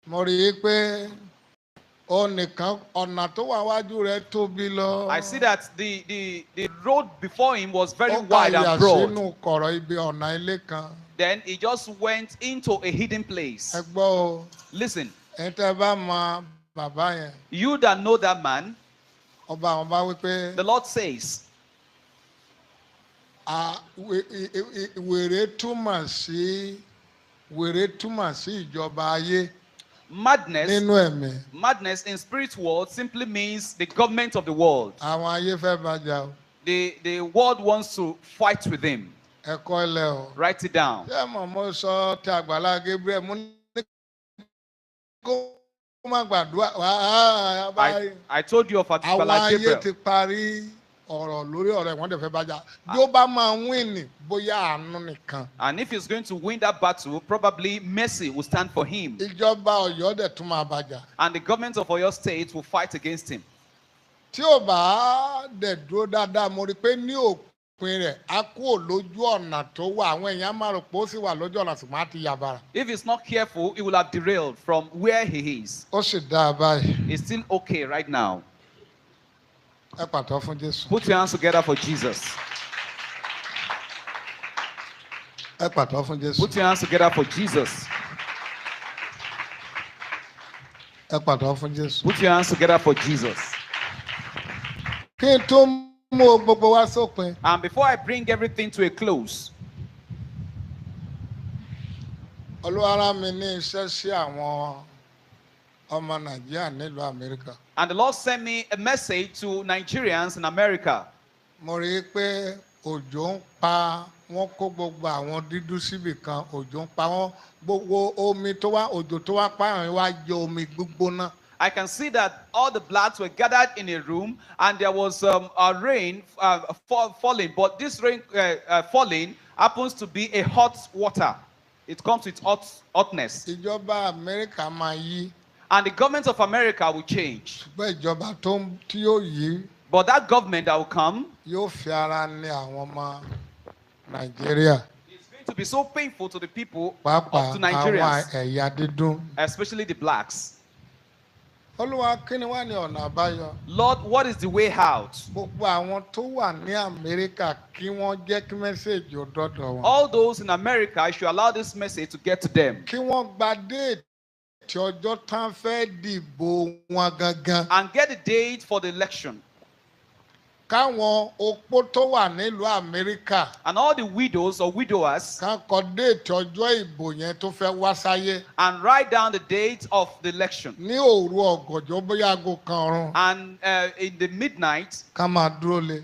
mo rí i pé ó nìkan ọ̀nà tó wà wájú rẹ̀ tóbi lọ. I see that the road before him was very Ó wide kàyà and broad. sínú kọ̀rọ̀ ibi ọ̀nà ilé kan. Then he just went into a hidden place. Ẹ gbọ́ o, Listen, ẹ̀yin tẹ́ bá mọ bàbá yẹn. you that know that man, Ọba àwọn bá wí pé the Lord says, wèrè túmọ̀ sí ìjọba ayé madness, nínú ẹ̀mí. madness in spirit world simply means the government of the world. Àwọn ayé fẹ́ bàjá o. The world wants to fight with him. Ẹ kọ́ ilẹ̀ o. Write it down. Ṣé mo sọ ti Àgbàlá Gabriel mo ní kó má gbàdúrà wá báyìí. I told you of Àwọn Agbala ayé ti Gabriel. parí ọ̀rọ̀ lórí ọ̀rọ̀ wọ́n dẹ̀ fẹ́ bájà bí ó bá máa win ní bóyá àánú nìkan. And if he's going to win that battle, probably mercy will stand for him. Ìjọba Ọ̀yọ́ dẹ̀ tún máa bájà. And the government of Oyo State will fight against him. Tí ò bá dẹ̀ dúró dáadáa mo rí pé ní òpin rẹ̀ á kúrò lójú ọ̀nà tó wà àwọn èèyàn máa rò pé ó sì wà lójú ọ̀nà ṣùgbọ́n á ti yàbàrà. If he's not careful, he will have derailed from where he is. Ó sì dáa báyìí. He's still okay right now. Ẹ pàtó fún Jésù. Put your hands together for Jesus. Ẹ pàtó fún Jésù. Put your hands together for Jesus. Ẹ pàtó fún Jésù. Put your hands together for Jesus. Kí n tó mú gbogbo wa sópin. And before I bring everything to a close, Olúwa rán mi ní iṣẹ́ sí àwọn ọmọ Nàìjíríà nílùú Amẹ́ríkà. and the Lord sent me a message to Nigerians in America. Mo rí i pé òjò ń pa wọ́n kó gbogbo àwọn dúdú síbì kan òjò ń pa wọ́n gbogbo omi tó wá òjò tó wá pààyàn wá jẹ omi gbígbóná. I can see that all the blacks were gathered in a room and there was a rain falling, but this rain falling happens to be a hot water. It comes with hotness. Ìjọba Amẹ́ríkà máa yí. And the government of America will change. Ṣùgbọ́n ìjọba tí yóò yí. But that government that will come Yóò fi ara ní àwọn ọmọ Nàìjíríà. It's going to be so painful to the people Pàápàá of the àwọn Nigerians, ẹ̀yà dídùn. especially the blacks. Olúwa kí ni wá ní ọ̀nà àbáyọ? Lord, what is the way out? Gbogbo àwọn tó wà ní Amẹ́ríkà kí wọ́n jẹ́ kí mẹ́sẹ̀gì ó dọ́dọ̀ wọn. All those in America, I should allow this message to get to them. Kí wọ́n gba déètì ọjọ́ tán fẹ́ dìbò wọn gangan. And get the date for the election. Káwọn opó tó wà nílùú Amẹ́ríkà. And all the widows or widowers, Ká kọ déètì ọjọ́ ìbò yẹn tó fẹ́ wá sáyé. and write down the date of the election. Ní òru ọ̀gànjọ́ bóyá aago kan ọ̀run. And in the midnight, Ká máa dúró lé.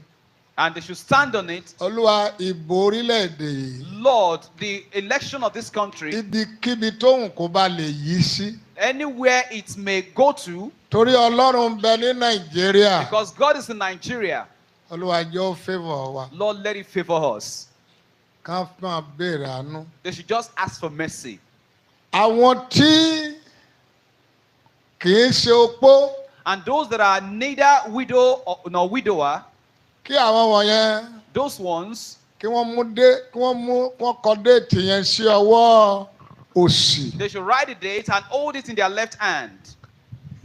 and they should stand on it. Olúwa ìbò orílẹ̀-èdè yìí. Lord, the election of this country, Ibikíbi tóhùn kó bá lè yí sí. anywhere it may go to, Torí Ọlọ́run ń bẹ ní Nàìjíríà. because God is in Nigeria, Olúwa jẹ́ ó favour wa. Lord, let it favor us. Ká máa béèrè àánú. They should just ask for mercy. Àwọn tí kì í ṣe opó. And those that are neither widow nor widower, Kí àwọn wọ̀nyẹn those ones, kí wọ́n kọ déètì yẹn sí ọwọ́ òsì. they should write the date and hold it in their left hand.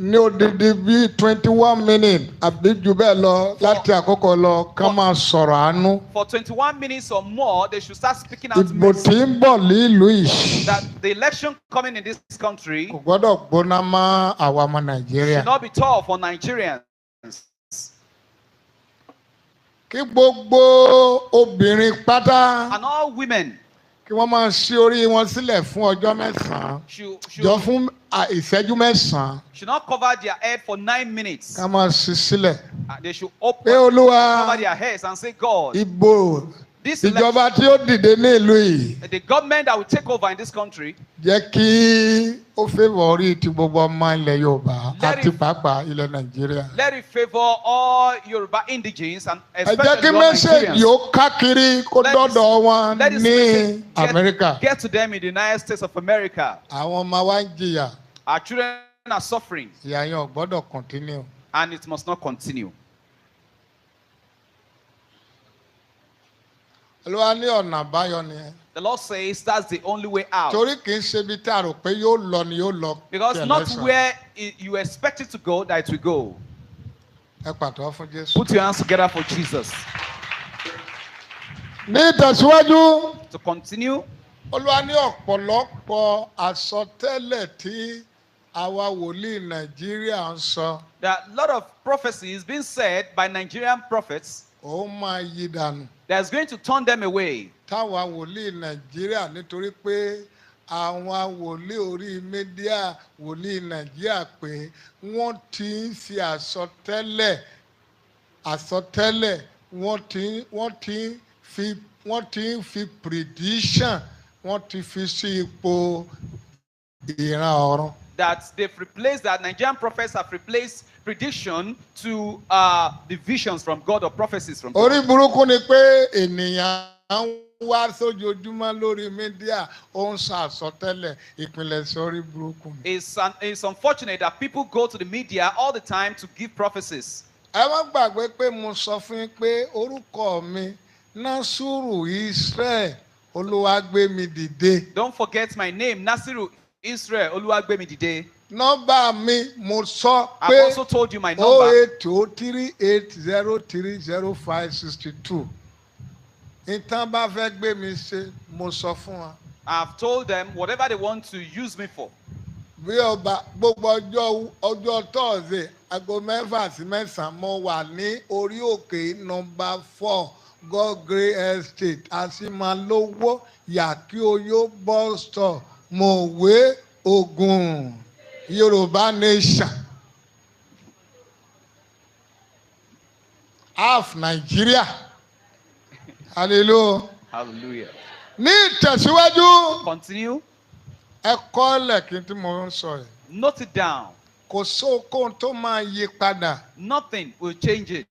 Ní odidi bíi 21 minutes àbí jù bẹ́ẹ̀ lọ láti àkókò lọ ká máa sọ̀rọ̀ àánú. For 21 minutes or more, they should start speaking out Ìbò tí mercy. ń bọ̀ nílùú yìí That the election coming in this country kò gbọ́dọ̀ gbóná mọ́ àwa ọmọ Nàìjíríà. should not be tough for Nigerians. Kí gbogbo obìnrin pátá And all women kí wọ́n máa ṣí orí wọn sílẹ̀ fún ọjọ́ mẹ́sàn-án. Jọ fún ìṣẹ́jú mẹ́sàn-án. should not cover their head for 9 minutes. Ká máa ṣí sílẹ̀. They should Pé open Olúwa cover their heads and say, God, ìbò this election, ìjọba tí ó dìde ní ìlú yìí the government that will take over in this country, jẹ́ kí ó fẹ́wọ̀ orí ti gbogbo ọmọ ilẹ̀ Yorùbá Let àti it- pàápàá ilẹ̀ Nàìjíríà. let it favor all Yoruba indigenes and Ẹ jẹ́ especially kí all mẹ́sẹ̀gì Nigerians. ó káàkiri kó Let this- dọ́dọ̀ wọn Let this ní message Amẹ́ríkà. get to them in the United States of America. Àwọn ọmọ wa ń jìyà Our children are suffering ìyà yẹn ò gbọ́dọ̀ continue. and it must not continue. Olúwa ní ọ̀nà àbáyọ nìyẹn. The Lord says that's the only way out. Torí kì í ṣe ibi tá a rò pé yóò lọ ni yóò lọ. Because kí not election. where you expect it to go, that it will go. Ẹ pàtó fún Jésù. Put your hands together for Jesus. Ní ìtẹ̀síwájú. To continue, Olúwa ní ọ̀pọ̀lọpọ̀ àsọtẹ́lẹ̀ tí àwa wòlíì Nàìjíríà ń sọ. there are a lot of prophecies being said by Nigerian prophets Ó máa yí dànù. that's going to turn them away. Táwa wòlíì Nàìjíríà nítorí pé àwọn wòlíì orí mídíà wòlíì Nàìjíríà pé wọ́n ti ń fi àsọtẹ́lẹ̀ wọ́n ti ń fi prediction wọ́n ti fi sí ipò ìran ọ̀run. that they've replaced, that Nigerian prophets have replaced prediction to the visions from God or prophecies from God. Orí burúkú ni pé ènìyàn ń wá sójoojúmọ́ lórí mídíà ó ń ṣàsọtẹ́lẹ̀ ìpìlẹ̀ṣẹ̀ orí burúkú ni. It's unfortunate that people go to the media all the time to give prophecies. Ẹ má gbàgbé pé mo sọ fún yín pé orúkọ mi Násùrù Israel Olúwagbémidìde. Don't forget my name, Nasiru Israel Oluwagbemidide. Nọ́mbà mi mo sọ I've pé also told you my number. 08038030562. Ìtàn bá fẹ́ gbé mi ṣe mo sọ fún wa. I've told them whatever they want to use me for. Bí ọba gbogbo ọjọ́ Thursday aago 6 sí 9 mo wà ní orí òkè nọ́mbà 4 God Grey Estate Àṣìmálówó Yàkíoyó bus stop Mòwe Ògùn Yorùbá nation half Nigeria hallelujah. Hallelujah. Ní ìtẹ̀síwájú. Continue. Ẹ kọ́lẹ̀ kí n tí mo ń sọ yìí. Note it down. Kò sóhun tó máa yí padà. Nothing will change it.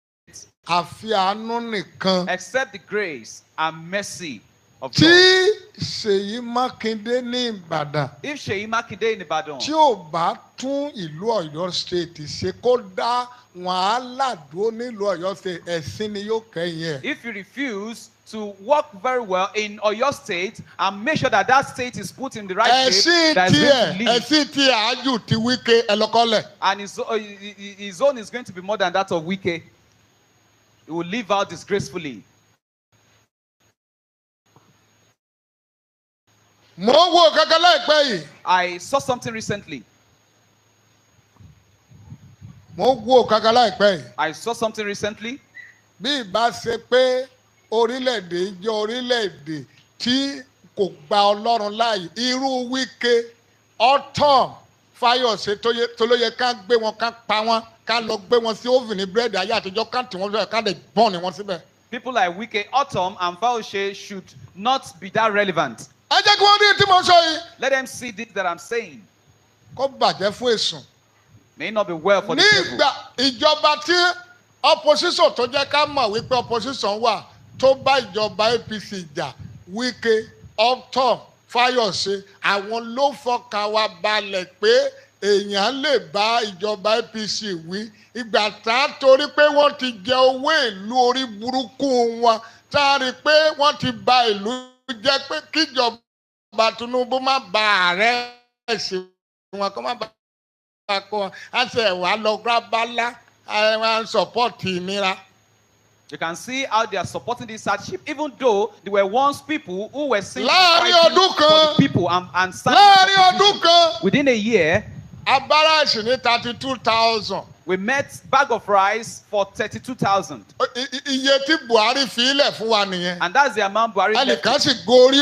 Àfi àánú nìkan. Except the grace and mercy of Tí God. Ṣèyí Mákindé ní Ìbàdàn. If Seyi Makinde in Ibadan, Tí ò bá tún ìlú Ọ̀yọ́ state ṣe kó dá wàhálà dúró nílùú Ọ̀yọ́ state ẹ̀sìn ni yóò kẹ́yìn ẹ̀. if you refuse to work very well in Oyo State and make sure that that state is put in the right shape, that is going to lead, Ẹ̀sìn tí àájù ti Wike ẹlọ́kọ́lẹ̀. and his own is going to be more than that of Wike. He will live out disgracefully. Mo ń wo kankan láìpẹ́ yìí. I saw something recently. Mo ń wo kankan láìpẹ́ yìí. I saw something recently. Bí ìbá ṣe pé orílẹ̀-èdè jẹ́ orílẹ̀-èdè tí kò gba Ọlọ́run láàyè irú Wike Autumn Fáyọ̀ṣe tó ló yẹ ká gbé wọn ká pa wọn ká lọ gbé wọn sí oven ní búrẹ́dì ayé àtijọ́ ká tì wọ́n ká lè bọ́ọ̀nì wọn síbẹ̀. People like Wike, Autumn, and Fauci should not be that relevant. Ẹ jẹ́ kí wọ́n rí tí mo sọ yìí. Let them see this that I'm saying. Kó bàjẹ́ fún èsùn. May not be well for the devil. Nígbà ìjọba tí opposition tó jẹ́ ká mọ̀ wípé opposition wà tó bá ìjọba APC jà Wike Autumn Fáyọ̀ṣe àwọn ló fọkàn wa balẹ̀ pé èèyàn lè bá ìjọba APC wí ìgbà tá a torí pé wọ́n ti jẹ owó ìlú orí burúkú wọn tá a rí i pé wọ́n ti bà ìlú jẹ́ pé kíjọba Tinubu má ba ààrẹ ẹ̀sìn wọn kó má ba kó wọn á ṣe wà lọ gbábálá àwọn support ìnira. You can see how they are supporting this hardship, even though there were once people who were saying Láàárín for ọdún the kan. people and Láàárín standing ọdún kan. within a year. Abára ẹ̀sìn ní 32,000. We met bag of rice for 32,000. Iye tí Buhari fi ilẹ̀ fún wa nìyẹn. And that's the amount Buhari left. Ẹnìkan sì gorí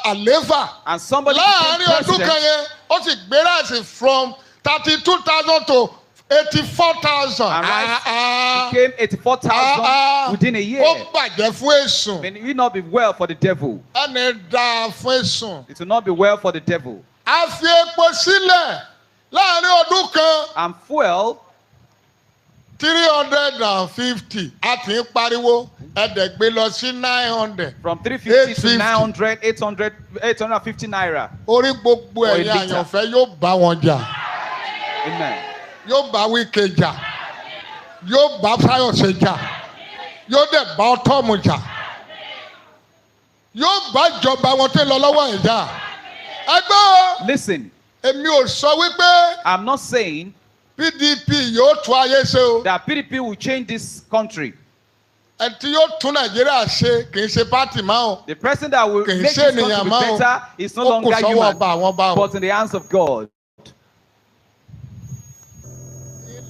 àléfà. And somebody Láàárín became ọdún kan president. yẹn, ó sì gbé ráìsì from 32,000 to 84,000. And rice became 84,000 within a year. Ó bàjẹ́ fún èsùn. May it not be well for the devil. Ẹni dáa fún èsùn. It will not be well for the devil. A fi epo sílẹ̀ láàárín ọdún kan. And fuel, 350 a ti ń pariwo ẹ̀ẹ́dẹ̀gbẹ́ lọ sí 900. from 350 to 850. 900, 800, 850 naira. Orí gbogbo For a ẹ̀yà liter. àyànfẹ́ yóò bá wọn jà. Amen. Yóò bá Wike jà. Yóò bá Fáyọ̀ṣe jà. Yóò dẹ̀ bá Autumn jà. Yóò bá ìjọba wọn tó lọ lọ́wọ́ ẹ̀ jà. Ẹgbẹ́ o, Listen, èmi ò sọ wípé I'm not saying PDP yóò tún ayé ṣe o. that PDP will change this country. Ẹ tí yóò tún Nàìjíríà ṣe kì í ṣe pátì máa o. The person that will Kì í make ṣe this country ènìyàn be máa o. better is no Ó kù longer sọ́wọ́ human, ọba àwọn bá o. but in the hands of God.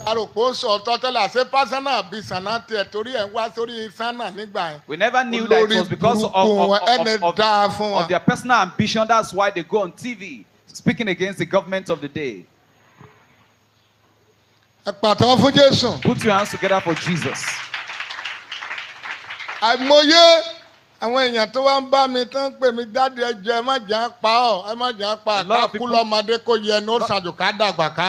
Àròpọ̀ sọ ọ̀tọ̀ tẹ́lẹ̀ àṣẹ pásánà bíi sànà tiẹ̀ torí ẹ̀ ń wá sórí sánà nígbà yẹn. We never knew that it was because of their personal ambition. That's why they go on TV speaking against the government of the day. Ẹ pàtàkì fún Jésù. Put your hands together for Jesus. Àìmọye àwọn èèyàn tó wá ń bá mi tán pè mí jáde ẹjọ́ ẹ má jà pa ọ́ ẹ má jà pa ká kú lọ́mọdé kó yẹ ní ó ṣàjò ká dàgbà ká.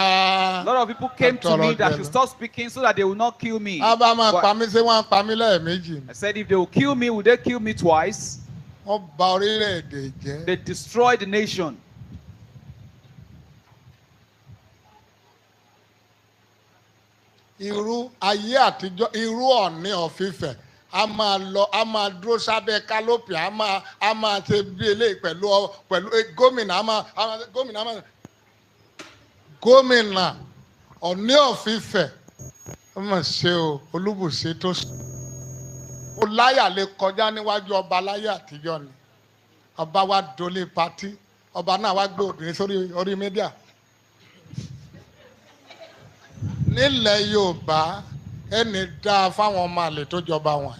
A lot of people came to me that should stop speaking so that they will not kill me. a bá máa pa mí ṣé wọ́n á pa mí lẹ́ẹ̀mejì. I said if they will kill me, will they kill me twice? wọ́n bà orílẹ̀-èdè jẹ́. They destroyed the nation. irú ayé àtijọ́ irú Ọ̀ọ̀ni of Ifẹ̀ a máa lọ a máa dúró sábẹ́ kálópì a máa ṣe bí eléyìí pẹ̀lú gómìnà gómìnà Ọ̀ọ̀ni of Ifẹ̀ ó mà ṣe o Olúbùṣe tó sọ ó láyà lè kọjá níwájú ọba láyé àtijọ́ ni ọba wa dolé patí ọba náà wá gbé obìnrin sórí orí mídíà. nílẹ̀ Yorùbá ẹni dáa fáwọn ọmọ àlè tó jọba wọn.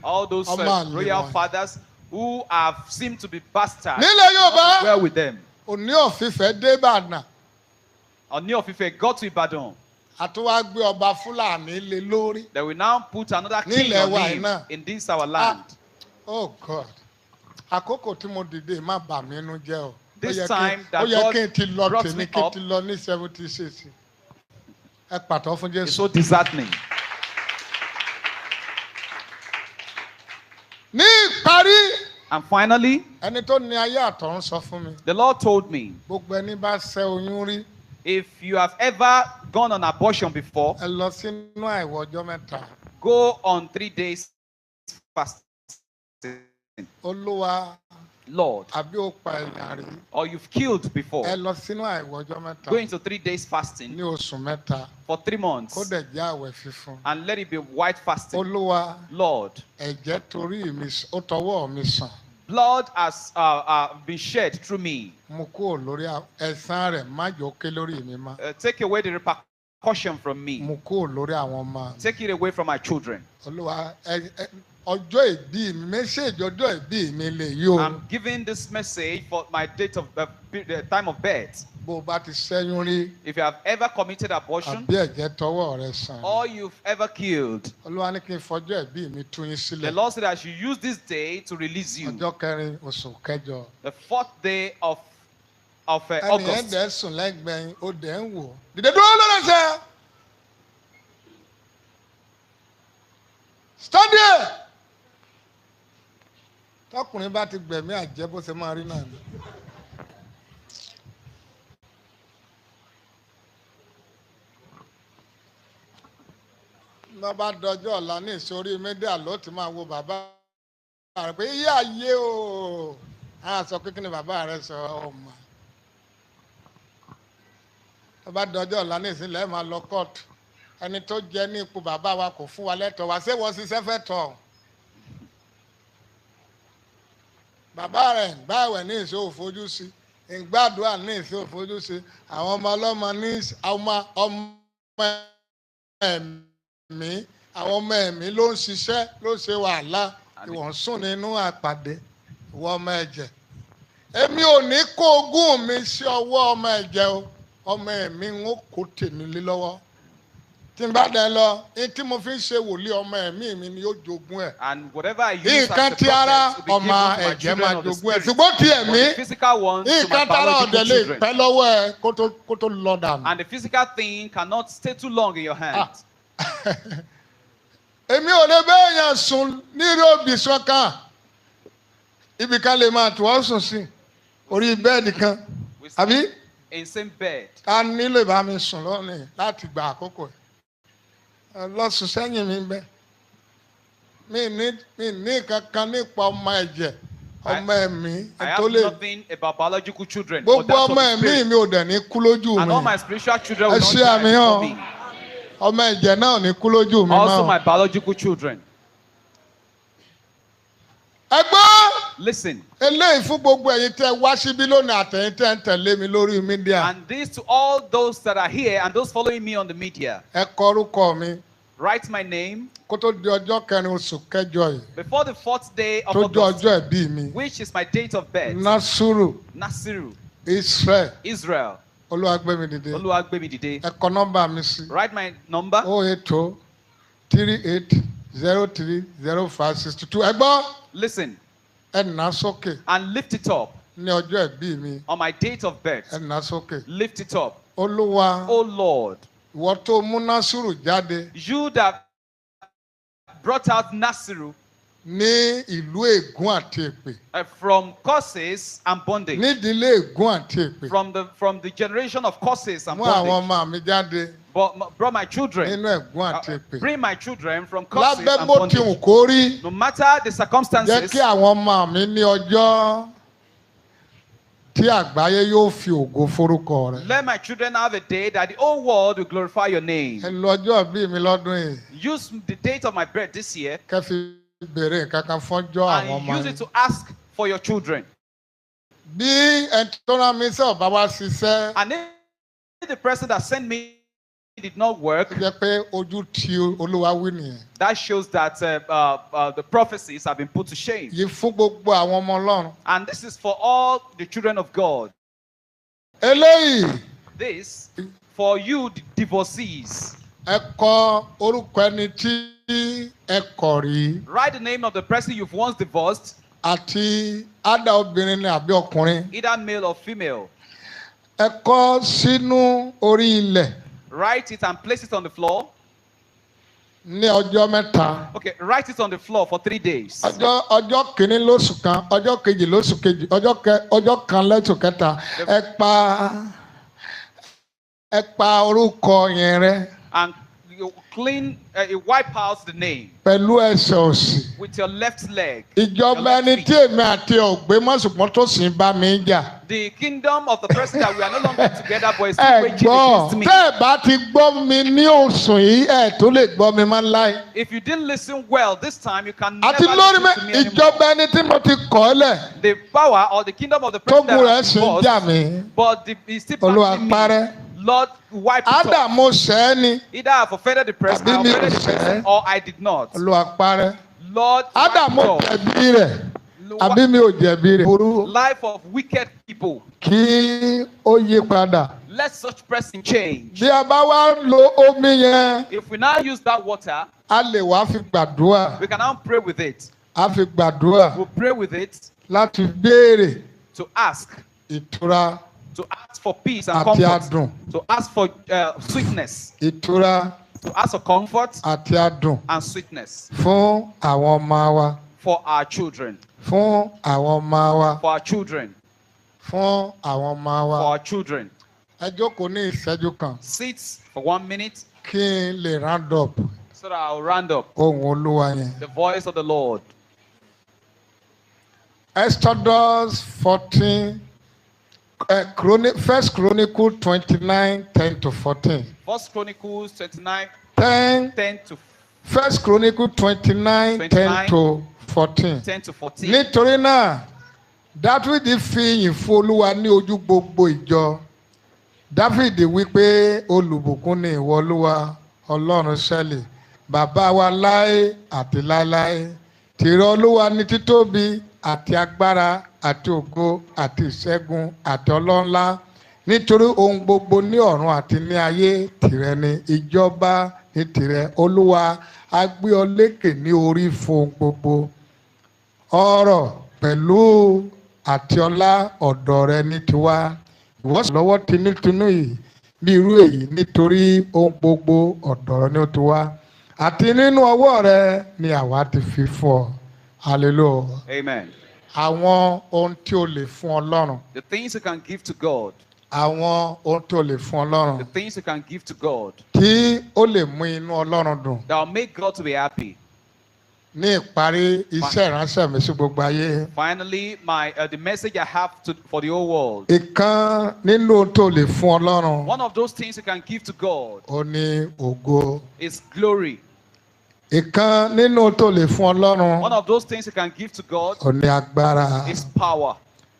All those royal fathers who have seemed to be bastards. nílẹ̀ Yorùbá well with them. Ọ̀ọ̀ni of Ifẹ̀ dé Ìbàdàn. Ọ̀ọ̀ni of Ifẹ̀ got to Ibadan. àtúwá gbé ọba Fúlàní lé lórí. They will now put another king on him in this our land. Oh God, àkókò tí mo dìde má bà mí nínú jẹ́ o. This time that God brought me up. ó yẹ kí n ti lọ ní 76. ẹ pàtó fún Jésù. It's so disheartening. ní ìparí. And finally, ẹni tó ní ayé àtọ̀run sọ fún mi. the Lord told me, gbogbo ẹni bá ṣẹ́ oyún rí. if you have ever gone on abortion before, ẹ lọ sínú àìwọ̀ ọjọ́ mẹ́ta. go on 3 days fasting. Olúwa. Lord, àbí ó pa èèyàn rí. or you've killed before, ẹ lọ sínú àìwọ̀ ọjọ́ mẹ́ta. go into 3 days fasting ní oṣù mẹ́ta. for 3 months. kó dẹ̀ jẹ́ àwẹ̀ fífún. And let it be white fasting. Olúwa. Lord, ẹ̀jẹ̀ torí mi ó tọwọ́ mi sàn. blood has been shed through me. mo kúrò lórí ẹ̀san rẹ̀ má jò ké lórí mi mọ́. Take away the repercussion from me. mo kúrò lórí àwọn ọmọ. Take it away from my children. Olúwa ọjọ́ ìbí mi mẹ́sẹ̀jì ọjọ́ ìbí mi lè yí o. I'm giving this message for my date of the time of birth. bó o bá ti ṣẹ́yún rí. If you have ever committed abortion, àbí ẹ̀jẹ̀ tọwọ́ rẹ sàn. or you've ever killed, Olúwa ní kí n fọjọ́ ìbí mi tú yín sílẹ̀. the Lord said I should use this day to release you. ọjọ́ kẹrin oṣù kẹjọ. The 4th day of ẹni August. ẹ̀dẹ̀ sùn lẹ́gbẹ̀ẹ́ ó dẹ̀ ń wò. dìde dúró lọ́dọ̀ sẹ́. study. tọkùnrin bá ti gbẹ̀mí àjẹ́ bó ṣe máa rí náà ni. lọ́ bá dọjọ́ ọ̀la ní ìsórí mídíà ló ti máa wo bàbá rẹ̀ pé iye ayé o á sọ pé kí ni bàbá rẹ̀ sọ ọmọ. lọ́ bá dọjọ́ ọ̀la ní ìsìnlẹ̀ máa lọ kóòtù ẹni tó jẹ́ ní ipò bàbá wa kò fún wa lẹ́tọ̀ọ́ wa ṣé wọ́n ṣiṣẹ́ fẹ́ tọ̀. bàbá rẹ̀ gbààwẹ̀ ní ìṣó òfojú sí ìgbàdúrà ní ìṣó òfojú sí àwọn ọmọ ọlọ́mọ ní ọmọ ẹ̀mí àwọn ọmọ ẹ̀mí ló ń ṣiṣẹ́ ló ṣe wàhálà ìwọ̀n sùn nínú àpàdé ìwọ ọmọ ẹ̀jẹ̀ èmi ò ní kó ogún mi sí ọwọ́ ọmọ ẹ̀jẹ̀ o ọmọ ẹ̀mí ń kó tèmi lé lọ́wọ́ tí n bá dẹ lọ tí mo fi ń ṣe wòlíì ọmọ ẹ̀mí mi ni yóò jogún ẹ̀. And whatever I use as a nǹkan tí ara prophet will be ọmọ given to my ẹ̀jẹ̀ children máa of the jogún ẹ̀ spirit. ṣùgbọ́n tí But ẹ̀mí the physical ones to my nǹkan tára ọ̀dẹ̀ biological lè children. pẹ́ lọ́wọ́ ẹ kó tó lọ dànù. And the physical thing cannot stay too long in your hand. èmi ò lè bẹ́ẹ̀ yàn sùn nírú òbí sọ́kàn ibì kan lè máa tù ọ́ sùn sí orí bẹ́ẹ̀dì kan We àbí sleep in same bed. ká nílò ìbá mi sùn lónìí láti gba àkókò ẹ̀ lọ́sùn sẹ́yìn mi bẹ́ẹ̀ mi ní kankan nípa ọmọ ẹ̀jẹ̀ ọmọ ẹ̀mí I tó have lè nothing about biological children. but gbogbo that's of ọmọ the ẹ̀mí spirit. mi ò dẹ̀ ní kú lójú And all my mi spiritual children will ẹ not ṣe die àmì before hàn me. ọmọ ẹ̀jẹ̀ náà ò ní kú lójú mi Also mọ́. my biological children. ẹgbọ́n Listen. eléyìí fún gbogbo ẹ̀yin tẹ́ wá síbí lónìí àtẹ̀yìn tẹ́ ń tẹ̀lé mi lórí mídíà And this to all those that are here and those following me on the media. ẹ kọ orúkọ mi Write my name kó tó di ọjọ́ kẹrin oṣù kẹjọ yìí before the 4th day of tó jẹ́ August, ọjọ́ ìbí mi which is my date of birth. Nasiru Nasiru, Israel Israel. Olúwagbémidìde Oluwagbemidide. ẹ kọ nọ́mbà mi sí Write my number 08038 030562. Ẹ gbọ́. Listen Ẹ nà sókè. and lift it up. Ní ọjọ́ ìbí mi. On my date of birth, Ẹ nà sókè. lift it up. Olúwa. Oh Lord, Ìwọ tó mú Násírù jáde. you that brought out Nasiru Ní ìlú ègún àti èpè. from curses and bondage, Nídìílé ègún àti èpè. from the generation of curses and Mú àwọn bondage, ọmọ mi jáde. brought my children, Nínú ègún àti èpè. bring my children from curses Lábẹ́ and bó ti wù bondage. kó rí. No matter the Jẹ́ circumstances, kí àwọn ọmọ mi ní ọjọ́ tí àgbáyé yóò fi ògo forúkọ rẹ̀. let my children have a day that the whole world will glorify your name. Ẹ lo ọjọ́ ìbí mi lọ́dún yìí. Use the date of my birth this year Kẹ́ fi béèrè nǹkan kan fọ́jọ́ àwọn and ọmọ use yìí. it to ask for your children. Bí ẹni tó rán mi sí ọ̀bá wa ṣiṣẹ́. And if the person that sent me did not work, Ó jẹ́ pé ojú tí Olúwa wí nìyẹn. that shows that the prophecies have been put to shame. Yìí fún gbogbo àwọn ọmọ Ọlọ́run. And this is for all the children of God. Eléyìí This for you, the divorcees. ẹ kọ orúkọ ẹni tí ẹ kọ̀ rí Write the name of the person you've once divorced, àti ádá obìnrin ni àbí ọkùnrin. either male or female. Ẹ kọ sínú orí ilẹ̀ Write it and place it on the floor. ní ọjọ́ mẹ́ta. Okay, write it on the floor for 3 days. Ọjọ́ kìíní lóṣù kan, ọjọ́ kejì lóṣù kejì, ọjọ́ kan lóṣù kẹta. Ẹ pa orúkọ yẹn rẹ́. And you you wipe out the name Pẹ̀lú ẹsẹ̀ òsì. with your left leg. Ìjọba ẹni tí èmi àti ọ̀gbẹ́ mọ́sùpọ̀ tó sì ń bá mi jà. The kingdom of the person that we are no longer together but is still Ẹ waging gbọ́, against me. tẹ́ ẹ bá ti gbọ́ mi ní òsùn yìí, ẹ tó lè gbọ́ mi máa ń láì. If you didn't listen well this time, you can never Àti lórí listen to me anymore. ìjọba ẹni tí mo ti kọ̀ ọ́ lẹ̀. The power or the kingdom of the person Tógun rẹ̀ that sì ń was, jà mí. but he's still Olúwa fighting parẹ́. me. Lord, wipe it off. Ádámù ṣẹ́ ni. Either I've offended the person, Àbí I mi offended ò the person, ṣẹ̀. or I did not. Olúwa parẹ́. Lord, wipe Ádámù it off. jẹ̀bi rẹ̀. Àbí mi ò jẹ̀bi rẹ̀. Burú. Life of wicked people. Kí ó yí padà. Let such person change. Bí a bá wá lo omi yẹn, If we now use that water, a lè wá fi gbàdúrà. we can now pray with it. A fi gbàdúrà We'll pray with it láti béèrè to ask ìtura for peace and àti comfort, adùn. to ask for sweetness, Ìtura to ask for comfort àti adùn and sweetness fún àwọn ọmọ wa. for our children, Fún àwọn ọmọ wa. for our children, Fún àwọn ọmọ for wa. our children. Ẹ jókòó ní ìṣẹ́jú kan Sit for 1 minute kí n lè round up so that I'll round up ohùn Olúwa yẹn. the voice of the Lord. Exodus 14, First Chronicle 29, 10 to 14. First Chronicles 29, 10, 10 to First Chronicle 29, 10 to 14. 10 to 14. Nítorí náà, Dáfídì fi ìyìn fún Olúwa ní ojú gbogbo ìjọ. Dáfídì wípé olùbùkún ni ìwọ Olúwa, Ọlọ́run Ísírẹ́lì, bàbá wa láé àti láéláé. Tìrẹ Olúwa ní títóbi àti agbára àti ògo àti ìṣẹ́gun àti ọlọ́ńlá. Nítorí ohun gbogbo ní ọ̀run àti ní ayé tìrẹ ni, ìjọba ní tìrẹ. Olúwa a gbé ọ lékè ní orí fún ohun gbogbo. Ọrọ̀ pẹ̀lú àti ọlá ọ̀dọ̀ rẹ ní tiwa. Ìwọ sì lọ́wọ́ tinútinú yìí bí irú èyí nítorí ohun gbogbo ọ̀dọ̀ rẹ ní tiwa. Àti nínú ọwọ́ rẹ ni àwa ti fi fún ọ. Hallelujah. Amen. Àwọn ohun tí o lè fún Ọlọ́run. The things you can give to God. Àwọn ohun tí o lè fún Ọlọ́run. The things you can give to God. Tí ó lè mú inú Ọlọ́run dùn. That will make God to be happy. Ní ìparí iṣẹ́ ìránṣẹ́ mi sí gbogbo ayé. Finally, the message I have for the whole world. Ìkan nínú ohun tó lè fún Ọlọ́run. One of those things you can give to God. Ó ní ògo. Is glory. Ìkan nínú ohun tó lè fún Ọlọ́run. One of those things you can give to God. Ó ní agbára. Is power.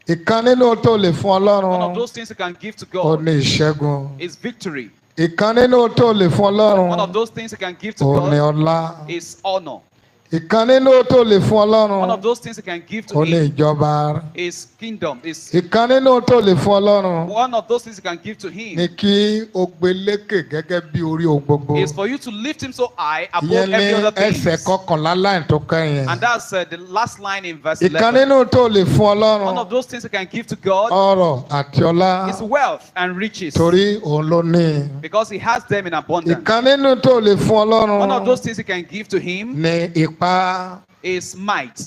Ìkan nínú ohun tó lè fún Ọlọ́run. One of those things you can give to Ó God. ní ìṣẹ́gun. Is victory. Ìkan nínú ohun tó lè fún Ọlọ́run. One of those things you can give to Ó ní God. ọlá. Is honor. ìkan nínú tó lè fún Ọlọ́run. One of those things he can give to ó ní him ìjọba. is kingdom. ìkan nínú tó lè fún Ọlọ́run. One of those things he can give to him ní kí o gbé lékè gẹ́gẹ́ bí orí ohun gbogbo. is for you to lift him so high above ìyẹn every other ní thing. ẹsẹ̀ kọkànlá láì tó kẹ́yìn. And that's the last line in verse ìkan 11. nínú tó lè fún Ọlọ́run. One of those things he can give to God ọrọ̀ àti ọlá. is wealth and riches, torí òun ló ní. because he has them in abundance. ìkan nínú tó lè fún Ọlọ́run. One of those things he can give to him ní ipá. is might.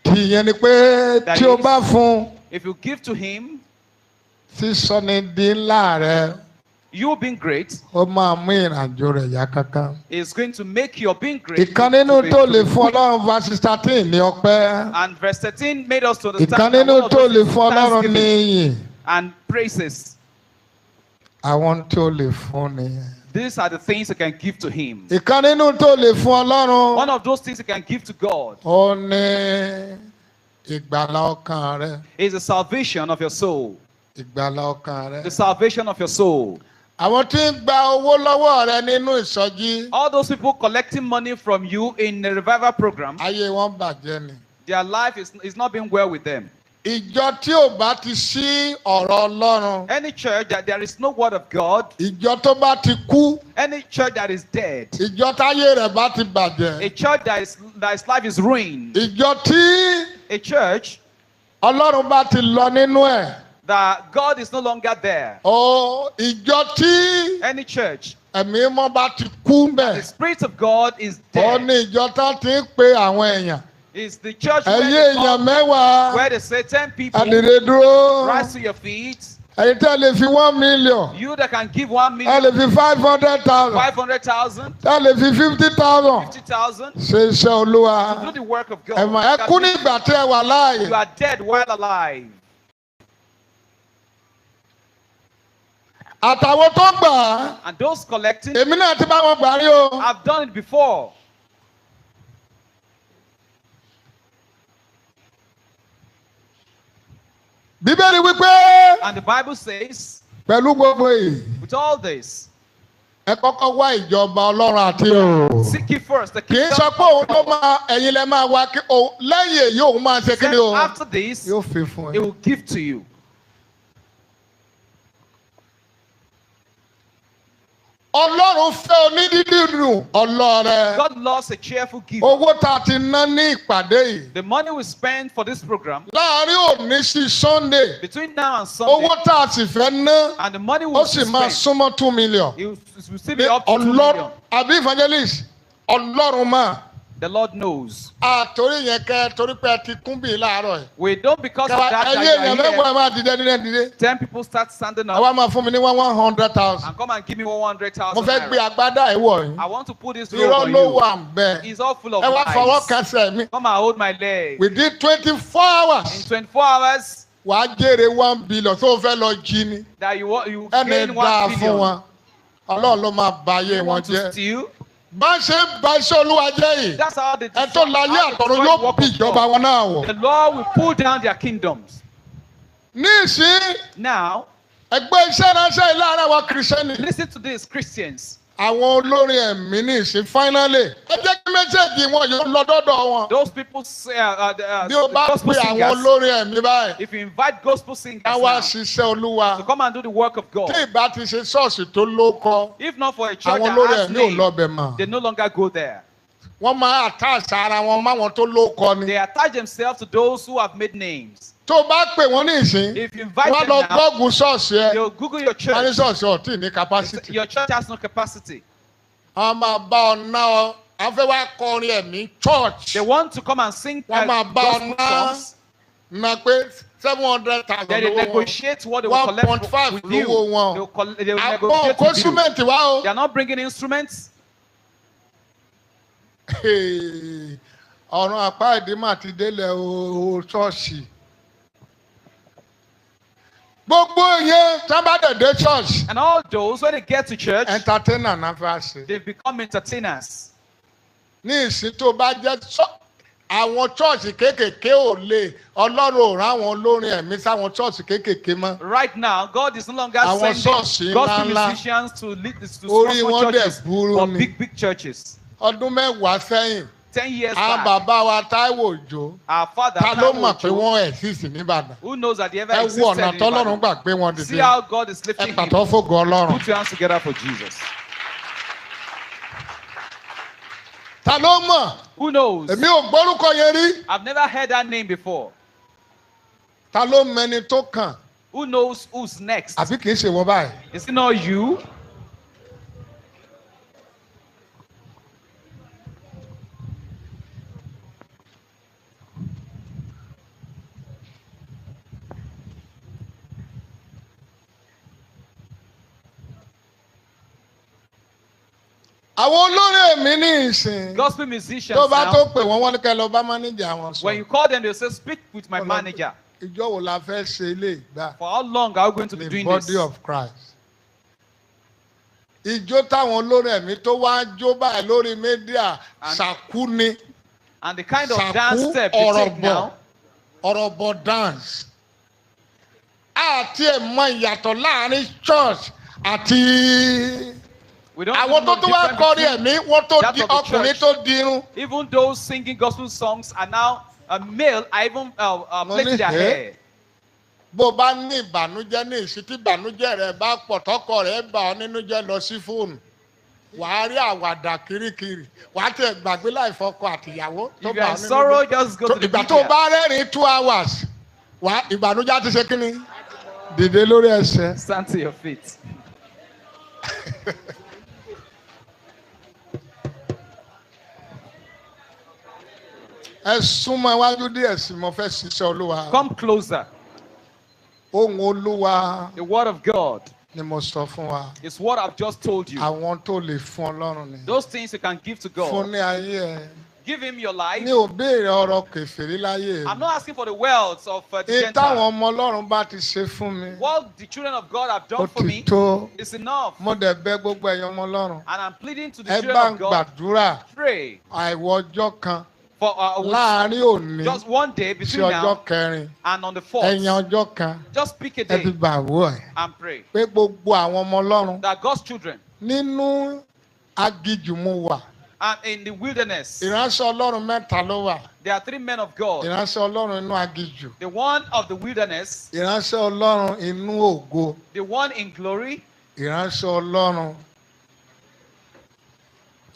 ìyẹn ni pé That tí o is, bá fún. If you give to him, sísọ ni di ńlá rẹ. you being great ó máa mú ìrìnàjò rẹ̀ yá kánkán. is going to make your being great. ìkan nínú tó lè fún Ọlọ́run verse 13 ní ọpẹ́. And verse 13 made us to ìkan understand that one nínú of tó those lè is fún Ọlọ́run ní thanksgiving ìyìn. and praises. àwọn tó lè fún nìyẹn. These are the things you can give to him. ìkan nínú tó lè fún Ọlọ́run. One of those things you can give to God ó ní ìgbàlà ọkàn rẹ. is the salvation of your soul. ìgbàlà ọkàn rẹ. The salvation of your soul. àwọn tí ń gba owó lọ́wọ́ rẹ nínú ìsọjí. All those people collecting money from you in the revival program, ayé wọn bàjẹ́ ni. their life is not being well with them. ìjọ tí ò bá ti sí ọ̀rọ̀ Ọlọ́run. Any church that there is no word of God, ìjọ tó bá ti kú. any church that is dead, ìjọ táyé rẹ̀ bá ti bàjẹ́. a church that its life is ruined, ìjọ tí a church Ọlọ́run bá ti lọ nínú ẹ̀. that God is no longer there, ìjọ tí any church ẹ̀mí mọ́ bá ti kú the bẹ̀. Spirit of God is ó dead, ní ìjọ tá ti ń pe àwọn èèyàn. is the church ẹ̀yin èèyàn mẹ́wàá. where they say 10 people àdìrẹ dúró. rise to your feet. ẹ̀yin tẹ́ lè fi 1 million. You that can give 1 ẹ million, lè fi 500,000. 500,000, ẹ lè fi 50,000. 50,000, ṣe iṣẹ́ Olúwa. do the work of God. ẹ kú nígbà tí ẹ wà láàyè. You are dead while alive. àtàwọn tó gbà á. And those collecting, èmi náà ti bá wọn gbà rí o. I've done it before. Bíbélì wípé. And the Bible says, pẹ̀lú gbogbo èyí. with all this, ẹ kọ́kọ́ wá ìjọba Ọlọ́run àti o. seek ye first the kì í kingdom sọ pé òun of ló God. máa ẹ̀yin lẹ máa wá kí o lẹ́yìn èyí òun máa ṣe kí ni o. After this, yóò fi fún it ẹ. will give to you. Ọlọ́run fẹ́ onídídùn ọlọ́rẹ. God loves a cheerful giver. owó tá a ti ná ní ìpàdé yìí. The money we spend for this program, láàárín òní sí Sunday. between now and Sunday, owó tá a sì fẹ́ ná. and the money we ó sì máa spend, súnmọ́ 2 million. it will still be up to 2 million. Ọlọ́run àbí evangelist Ọlọ́run máa. The Lord knows. àtòrí yẹn kẹ torí pé ẹ ti kún bí láàárọ̀ yìí. We don't, because of that, ẹyẹ that èèyàn you are mẹ́wàá here. máa dìde nílẹ̀ dìde. 10 people start standing up àwa máa fún mi ní 100,000. and come and give me 100,000 mo fẹ́ gbé naira. agbádá ẹ̀ wọ̀ yín. I want to put this robe irọ́ on ló you. wà ń bẹ̀. It's all full of ẹ wá fọwọ́ lies. kẹsẹ̀ mi. Come and hold my leg. within 24 hours. In 24 hours, wàá jèrè 1 billion tó fẹ́ lọ jí ni. that you ẹni gain dáa 1 fún billion. wọn. Ọlọ́run ló máa ba ayé You wọn want to jẹ́. steal? bá a ṣe ń ba iṣẹ́ Olúwa jẹ́ yìí. That's how they ẹ tó láyé àtọ̀run yóò bí ìjọba wọn náà wọ̀. The Lord will pull down their kingdoms. ní ìsín Now, ẹgbẹ́ iṣẹ́ ránṣẹ́ ilé ara wa kìrìsìtẹ́nì. listen to this, Christians. àwọn olórin ẹ̀mí ní ìsìn finally. ẹ jẹ́ kí méjèèjì wọn yóò lọ dọ́dọ̀ wọn. Those people say, bí o the bá gospel pe àwọn singers, olórin ẹ̀mí báyìí. if you invite gospel singers ká now, wá ṣiṣẹ́ Olúwa. to come and do the work of God, tí ìbá ti ṣe ṣọ́ọ̀ṣì tó lóko. if not for a church àwọn that olórin has ẹ̀mí ò name, lọ́bẹ̀ mọ́. they no longer go there. wọ́n máa attach ara wọn máwọn tó lóko ni. They attach themselves to those who have made names. tó bá pè wọ́n ní ìsín. If you invite wọ́n them lọ now, gbọ́gùn ṣọ́ọ̀ṣì ẹ. they'll Google your wọ́n ní church. ṣọ́ọ̀ṣì ọ̀tí ní capacity. Your church has no capacity. wọ́n máa bá ọ ná ọ. àwọn fẹ́ wá kọrin ẹ̀mí church. They want to come and sing wọ́n máa bá ọ gospel ná. songs. na pé 700,000 Then they lówó wọn. negotiate what they will collect 1.5 with you. lówó wọn. They will àpò negotiate with you. kọ́súmẹ̀ntì wá o. They are not bringing instruments. ọ̀run àpá ìdímọ̀ ti délẹ̀ o ṣọ́ọ̀ṣì. gbogbo yẹn sábàdàdé church. And all those, when they get to church, entertainer náà fẹ́ ṣe. they become entertainers. ní ìsìn tó bá jẹ́ àwọn chọ́ọ̀ṣì kéékèèké ò lè Ọlọ́run ò rán àwọn olórin ẹ̀mí sáwọn chọ́ọ̀ṣì kéékèèké mọ́. Right now, God is no longer Àwọn sending ṣọ́ọ̀ṣì gospel ńláńlá. musicians to lead to Orí small wọn dẹ̀ churches, burú but ni. big churches. ọdún mẹ́wàá sẹ́yìn 10 years àwọn back, bàbá wa Táíwò Òjó our father, ta ló Taiwo mọ̀ pé Ojo, wọ́n exist níbàdàn who knows that they ever ẹ wo existed ọ̀nà in tọ́lọ́run Ibadan. gbà gbé wọn See dìde how God is ẹ lifting him. pàtó fògo Ọlọ́run. Put your hands together for Jesus. Ta ló mọ̀? Who knows? Èmi ò gbórúkọ yẹn rí. I've never heard that name before. Ta ló mẹni tó kàn? Who knows who's next? Àbí kìí ṣe wọ́n báyìí. Is it not you? Àwọn olórin èmi ní ìsìn. Gospel musicians Tó bá tó now, pè wọ́n ní kẹ́ lọ bá mánéjà wọn sọ. when you call them, they'll say, speak with my manager. Ìjọ wo la fẹ́ ṣe ilé ìgbà? For how long are we going to be The doing body this? of Christ. Ìjó táwọn olórin ẹ̀mí tó wá jó báyìí lórí mídíà ṣàkú ni. And the kind of Ṣàkú dance step they take ọ̀rọ̀bọ̀ now, ọ̀rọ̀bọ̀ dance. Àti ẹ̀mọ ìyàtọ̀ láàrin church àti we don't àwọn even tó know tó wá the kọrin difference ẹ̀mí wọ́n tó that di of the ọkùnrin church. tó dirun. between- Even those singing gospel songs are now a male, I even plaiting their Money, hair. Bó bá ní ìbànújẹ́ ní ìsítí ìbànújẹ́ rẹ̀ bá pọ̀ tọkọ rẹ̀ bà ọ́ nínú jẹ́ lọ sí fóònù. Wàá rí àwàdà kirikiri. Wàá tẹ̀ gbàgbé láì fọkọ àtìyàwó tó If bà you're ọ́ in nínú sorrow, jẹ́. just go to the Ìgbà tó media. bá rẹ́rìn 2 hours, ìbànújẹ́ á ti ṣe kí ni? Dìde lórí ẹsẹ̀. Stand to your feet. Ẹ súnmọ́ iwájú díẹ̀ sí mo fẹ́ ṣiṣẹ́ Olúwa. Come closer. Ohùn Olúwa The word of God ni mo sọ fún wa. is what I've just told you. Àwọn tó lè fún Ọlọ́run ni. Those things you can give to Fún God. ní ayé ẹ. Give him your life. Mi ò béèrè ọ̀rọ̀ kèfèrí láyé I'm mi. not asking for the wealth of the Èyí táwọn Gentile. ọmọ Ọlọ́run bá ti ṣe fún mi. What the children of God have Ó done for ti me tó. is enough. Mo dẹ̀ bẹ̀ gbogbo ẹ̀yin ọmọ Ọlọ́run. And I'm pleading to the Ẹ children bá ń of God, gbàdúrà pray àìwọ̀ ọjọ́ kan for láàárín òní just one day sí between ọjọ́ now kẹrin. and on the Ẹ̀yìn 4th. ọjọ́ kan Just pick a ẹ fi day gbàwó ẹ̀. and pray Pé gbogbo àwọn ọmọ Ọlọ́run that God's children nínú aginjù mo wà. are in the wilderness. Ìránṣẹ́ Ọlọ́run mẹ́ta ló wà. There are 3 men of God. Ìránṣẹ́ Ọlọ́run inú aginjù. The one of the wilderness, Ìránṣẹ́ Ọlọ́run inú ògo. the one in glory, Ìránṣẹ́ Ọlọ́run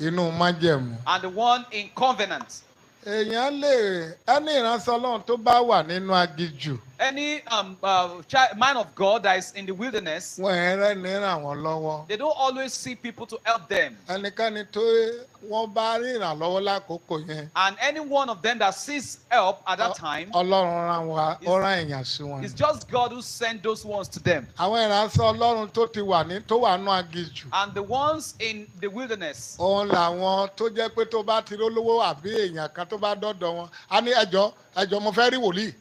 inú májẹ̀mú. and the one in covenant. Èèyàn lè ẹni ìránṣẹ́ Ọlọ́run tó bá wà nínú aginjù. Any man of God that is in the wilderness, Wọ́n ẹ̀rẹ́ ní ràn wọ́n lọ́wọ́. they don't always see people to help them. Ẹnikẹ́ni tó wọ́n bá rí ìrànlọ́wọ́ lákòókò yẹn. And any one of them that sees help at that time, Ọlọ́run rán wa ó rán èèyàn sí wọn. it's just God who sent those ones to them. Àwọn ìránṣẹ́ Ọlọ́run tó ti wà ní tó wà nínú aginjù. And the ones in the wilderness, Òun làwọn tó jẹ́ pé tó bá ti rólówó àbí èèyàn kan tó bá dọ́dọ̀ wọn. A ní ẹjọ́ mo fẹ́ rí wòlíì.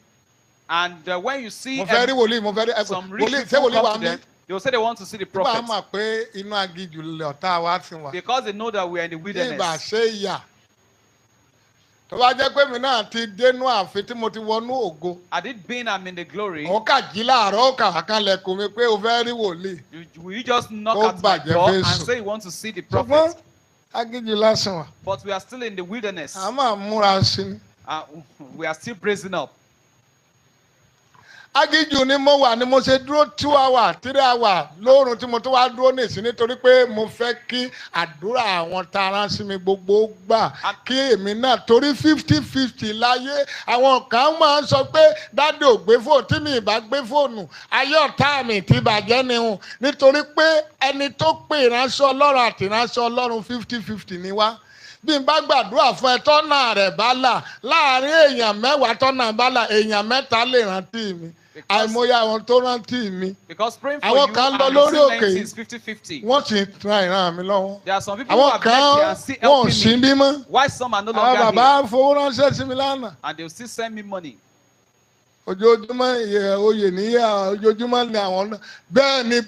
and when you see Mo fẹ́ rí wòlíì mo fẹ́ rí some rich wòlíì ṣé people wòlíì wà come to mí. them, they will say they want to see the Bá a prophet mọ̀ pé inú aginjù lọ̀tá wa ti wà. because they know that we are in the Ní ìgbà wilderness. ṣe ìyà. Tó bá jẹ́ pé mi náà ti dénú ààfin tí mo ti wọnú ògo. Had it been I'm in the glory, Ó kà jí láàárọ̀ ó kà kanlẹ̀kùn mi pé o fẹ́ rí wòlíì. will you just knock Ó at my bàjẹ́ door and fésù. say you want to see the Ṣùgbọ́n prophet? aginjù lásán wà. But we are still in the wilderness. A máa múra sí ni. We are still praising up. Aginjù ni mo wà ni mo ṣe dúró 2 hours 3 hours lóòrùn tí mo tún wá dúró nìsín nítorí pé mo fẹ́ kí àdúrà àwọn tá a rán sí mi gbogbo gbà kí èmi náà torí 50-50 láyé àwọn kan máa ń sọ pé dáàdì ò gbé fóònù tí mi ì bá gbé fóònù ayé ọ̀tá mi ti bàjẹ́ ni hùn nítorí pé ẹni tó pè ìránṣẹ́ Ọlọ́run àti ìránṣẹ́ Ọlọ́run 50-50 ni wá. Bí n bá gbàdúrà fún ẹ tọ́nà rẹ̀ bá là láàrin èèyàn 10 tọ́nà bá là èèyàn 3 lè rántí mi àìmọye àwọn tó rántí mi Because praying for àwọn you kan lọ and lórí receiving òkè is 50-50. wọ́n sì ra ìran mi lọ́wọ́ There are some people who àwọn have kan left here and still wọ́n ò sí helping me. bímọ Why some are no àwọn longer bàbá here? fowó ránṣẹ́ sí mi lánàá And they will still send me money. ojoojúmọ́ oyè níyà ojoojúmọ́ ni àwọn náà bẹ́ẹ̀ ni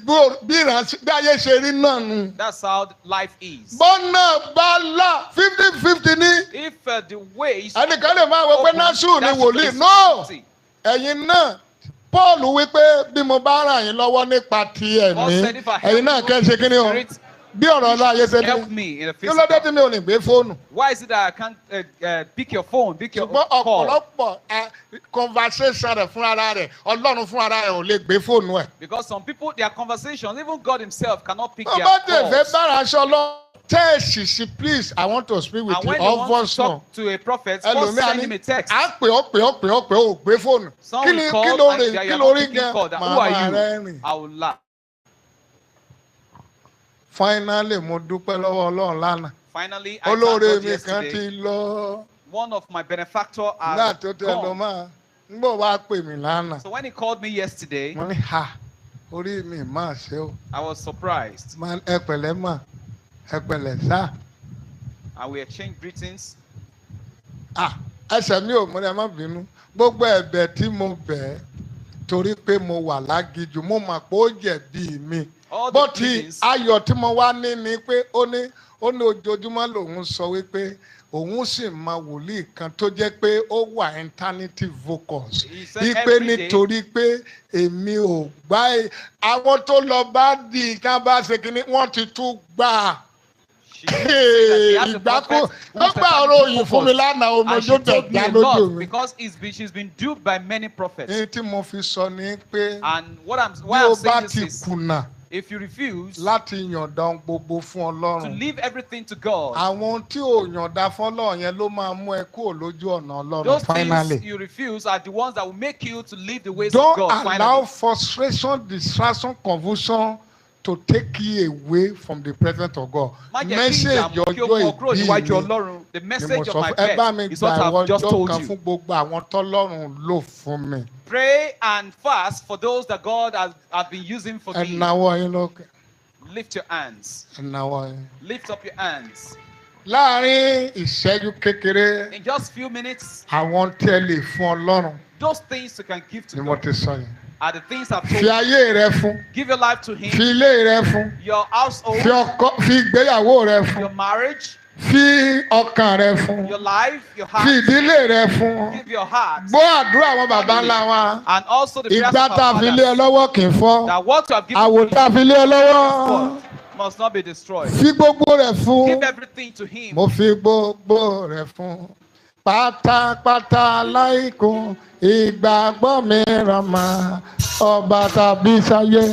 bí ìránṣẹ́ bí ayé ṣe rí náà nù. That's how life is. Bọ́nà bá là 50-50 ní If the ways ẹnìkan lè máa wọ pé násù ni that's wòlíì the no 50. ẹ̀yin náà Paul wípé bí mo bá ràn yín lọ́wọ́ nípa ti God ẹ̀mí said if I ẹ̀yin náà help kẹ́ you ṣe in kí ni the o spirit, bí ọ̀rọ̀ láyé ṣe help ní me in the kí ló dé tí physical. mi ò ní gbé fóònù. Why is it that I can't pick your phone, pick your ṣùgbọ́n call? ọ̀pọ̀lọpọ̀ conversation rẹ̀ fúnra rẹ̀ Ọlọ́run fúnra rẹ̀ ò lè gbé fóònù ẹ̀. Because some people, their conversations, even God himself cannot pick wọ́n their bá tẹ̀ fẹ́ calls. bára aṣọ lọ tẹ́ẹ̀sì sí please I want to speak with And you when they all want to voice now. talk to a prophet, first ẹlòmíà send ní him a text. à ń pè ọ́ ò gbé fóònù. Some kí will ni call kí ló and rí they kí are ló not rí picking gan call. Who màmá are rẹ̀ you? rìn. I will laugh. finally mo dúpẹ́ lọ́wọ́ Ọlọ́run lánàá. Finally, I thank olóore God mi kan yesterday. ti lọ. One of my benefactors nígbà has tó tẹ lọ gone. máa ń gbọ́ wá pè mí lánàá. So when he called me yesterday, mo ní ha orí mi máa ṣe o. I was surprised. ẹ pẹ̀lẹ́ mà ẹ pẹ̀lẹ́ sá. And we exchanged greetings. ẹsẹ̀ mi ò múlẹ̀ má bínú gbogbo ẹ̀bẹ̀ tí mo bẹ̀ torí pé mo wà lágijù mo mọ̀ pé ó jẹ̀bi mi. All the bó ti pleadings. ayọ̀ tí mo wá ní ni pé ó ní ojoojúmọ́ lòun sọ wípé òun sì máa wòlíì kan tó jẹ́ pé ó wà eternity focus. He said wípé every day. nítorí pé èmi ò gbá àwọn tó lọ bá di ká bá ṣe kínní wọ́n ti tún gbà. ìgbàkú ó gbà ọ̀rọ̀ òyìn fún mi lánàá And she ọmọdé told me tẹ̀dá a lójú lot mi. because she's been duped by many prophets. ní tí mo fi sọ ni pé And why bí o I'm bá saying ti this is, kùnà if you refuse láti yọ̀ǹda ohun gbogbo fún to Ọlọ́run. leave everything to God, àwọn ohun tí ò yọ̀ǹda fún Ọlọ́run yẹn ló máa mú ẹ kúrò lójú ọ̀nà Ọlọ́run those finally. things you refuse are the ones that will make you to leave the ways Don't of God. allow Finally, frustration, distraction, confusion to take you away from the presence of God. má jẹ́ kí Message ìdààmú kí ó mú ọ kúrò ọjọ́ níwájú ìbí mi Ọlọ́run. The ni mo message of sọ my fún ẹ bá mi birth is gba what ìwọ I've just ọjọ́ told kan you. fún gbogbo àwọn tọ́lọ́run lò fún mi. Pray and fast for those that God has been using for Ẹ me. nawọ́ yín lókè. Lift your hands. Ẹ nawọ́ yín. Lift up your hands. Láàárín ìṣẹ́jú kékeré, In just few minutes, àwọn tí ẹ lè fún Ọlọ́run those things you can give to ni mo God ti sọ yẹn. are the things I've Fi told you. ayé rẹ fún. Give your life to Fi Him, ilé rẹ fún. your household, Fi ìgbéyàwó rẹ fún. your marriage, Fi ọkàn rẹ fún. your life, your Fi heart. ìdílé rẹ fún. Give your heart. Gbọ́ àdúrà àwọn bàbá ńlá wa. And also the prayers of Ìgbà our tá a fi lé ẹ fathers. lọ́wọ́ kì í fọ́. That what you have given Àwò tá a fi lé ẹ lọ́wọ́. God must not be destroyed. Fi gbogbo rẹ̀ fún. Give everything to Him. Mo fi gbogbo rẹ̀ fún. Pátápátá láìkún ìgbàgbọ́ mi ràn má ọba tàbí sáyé.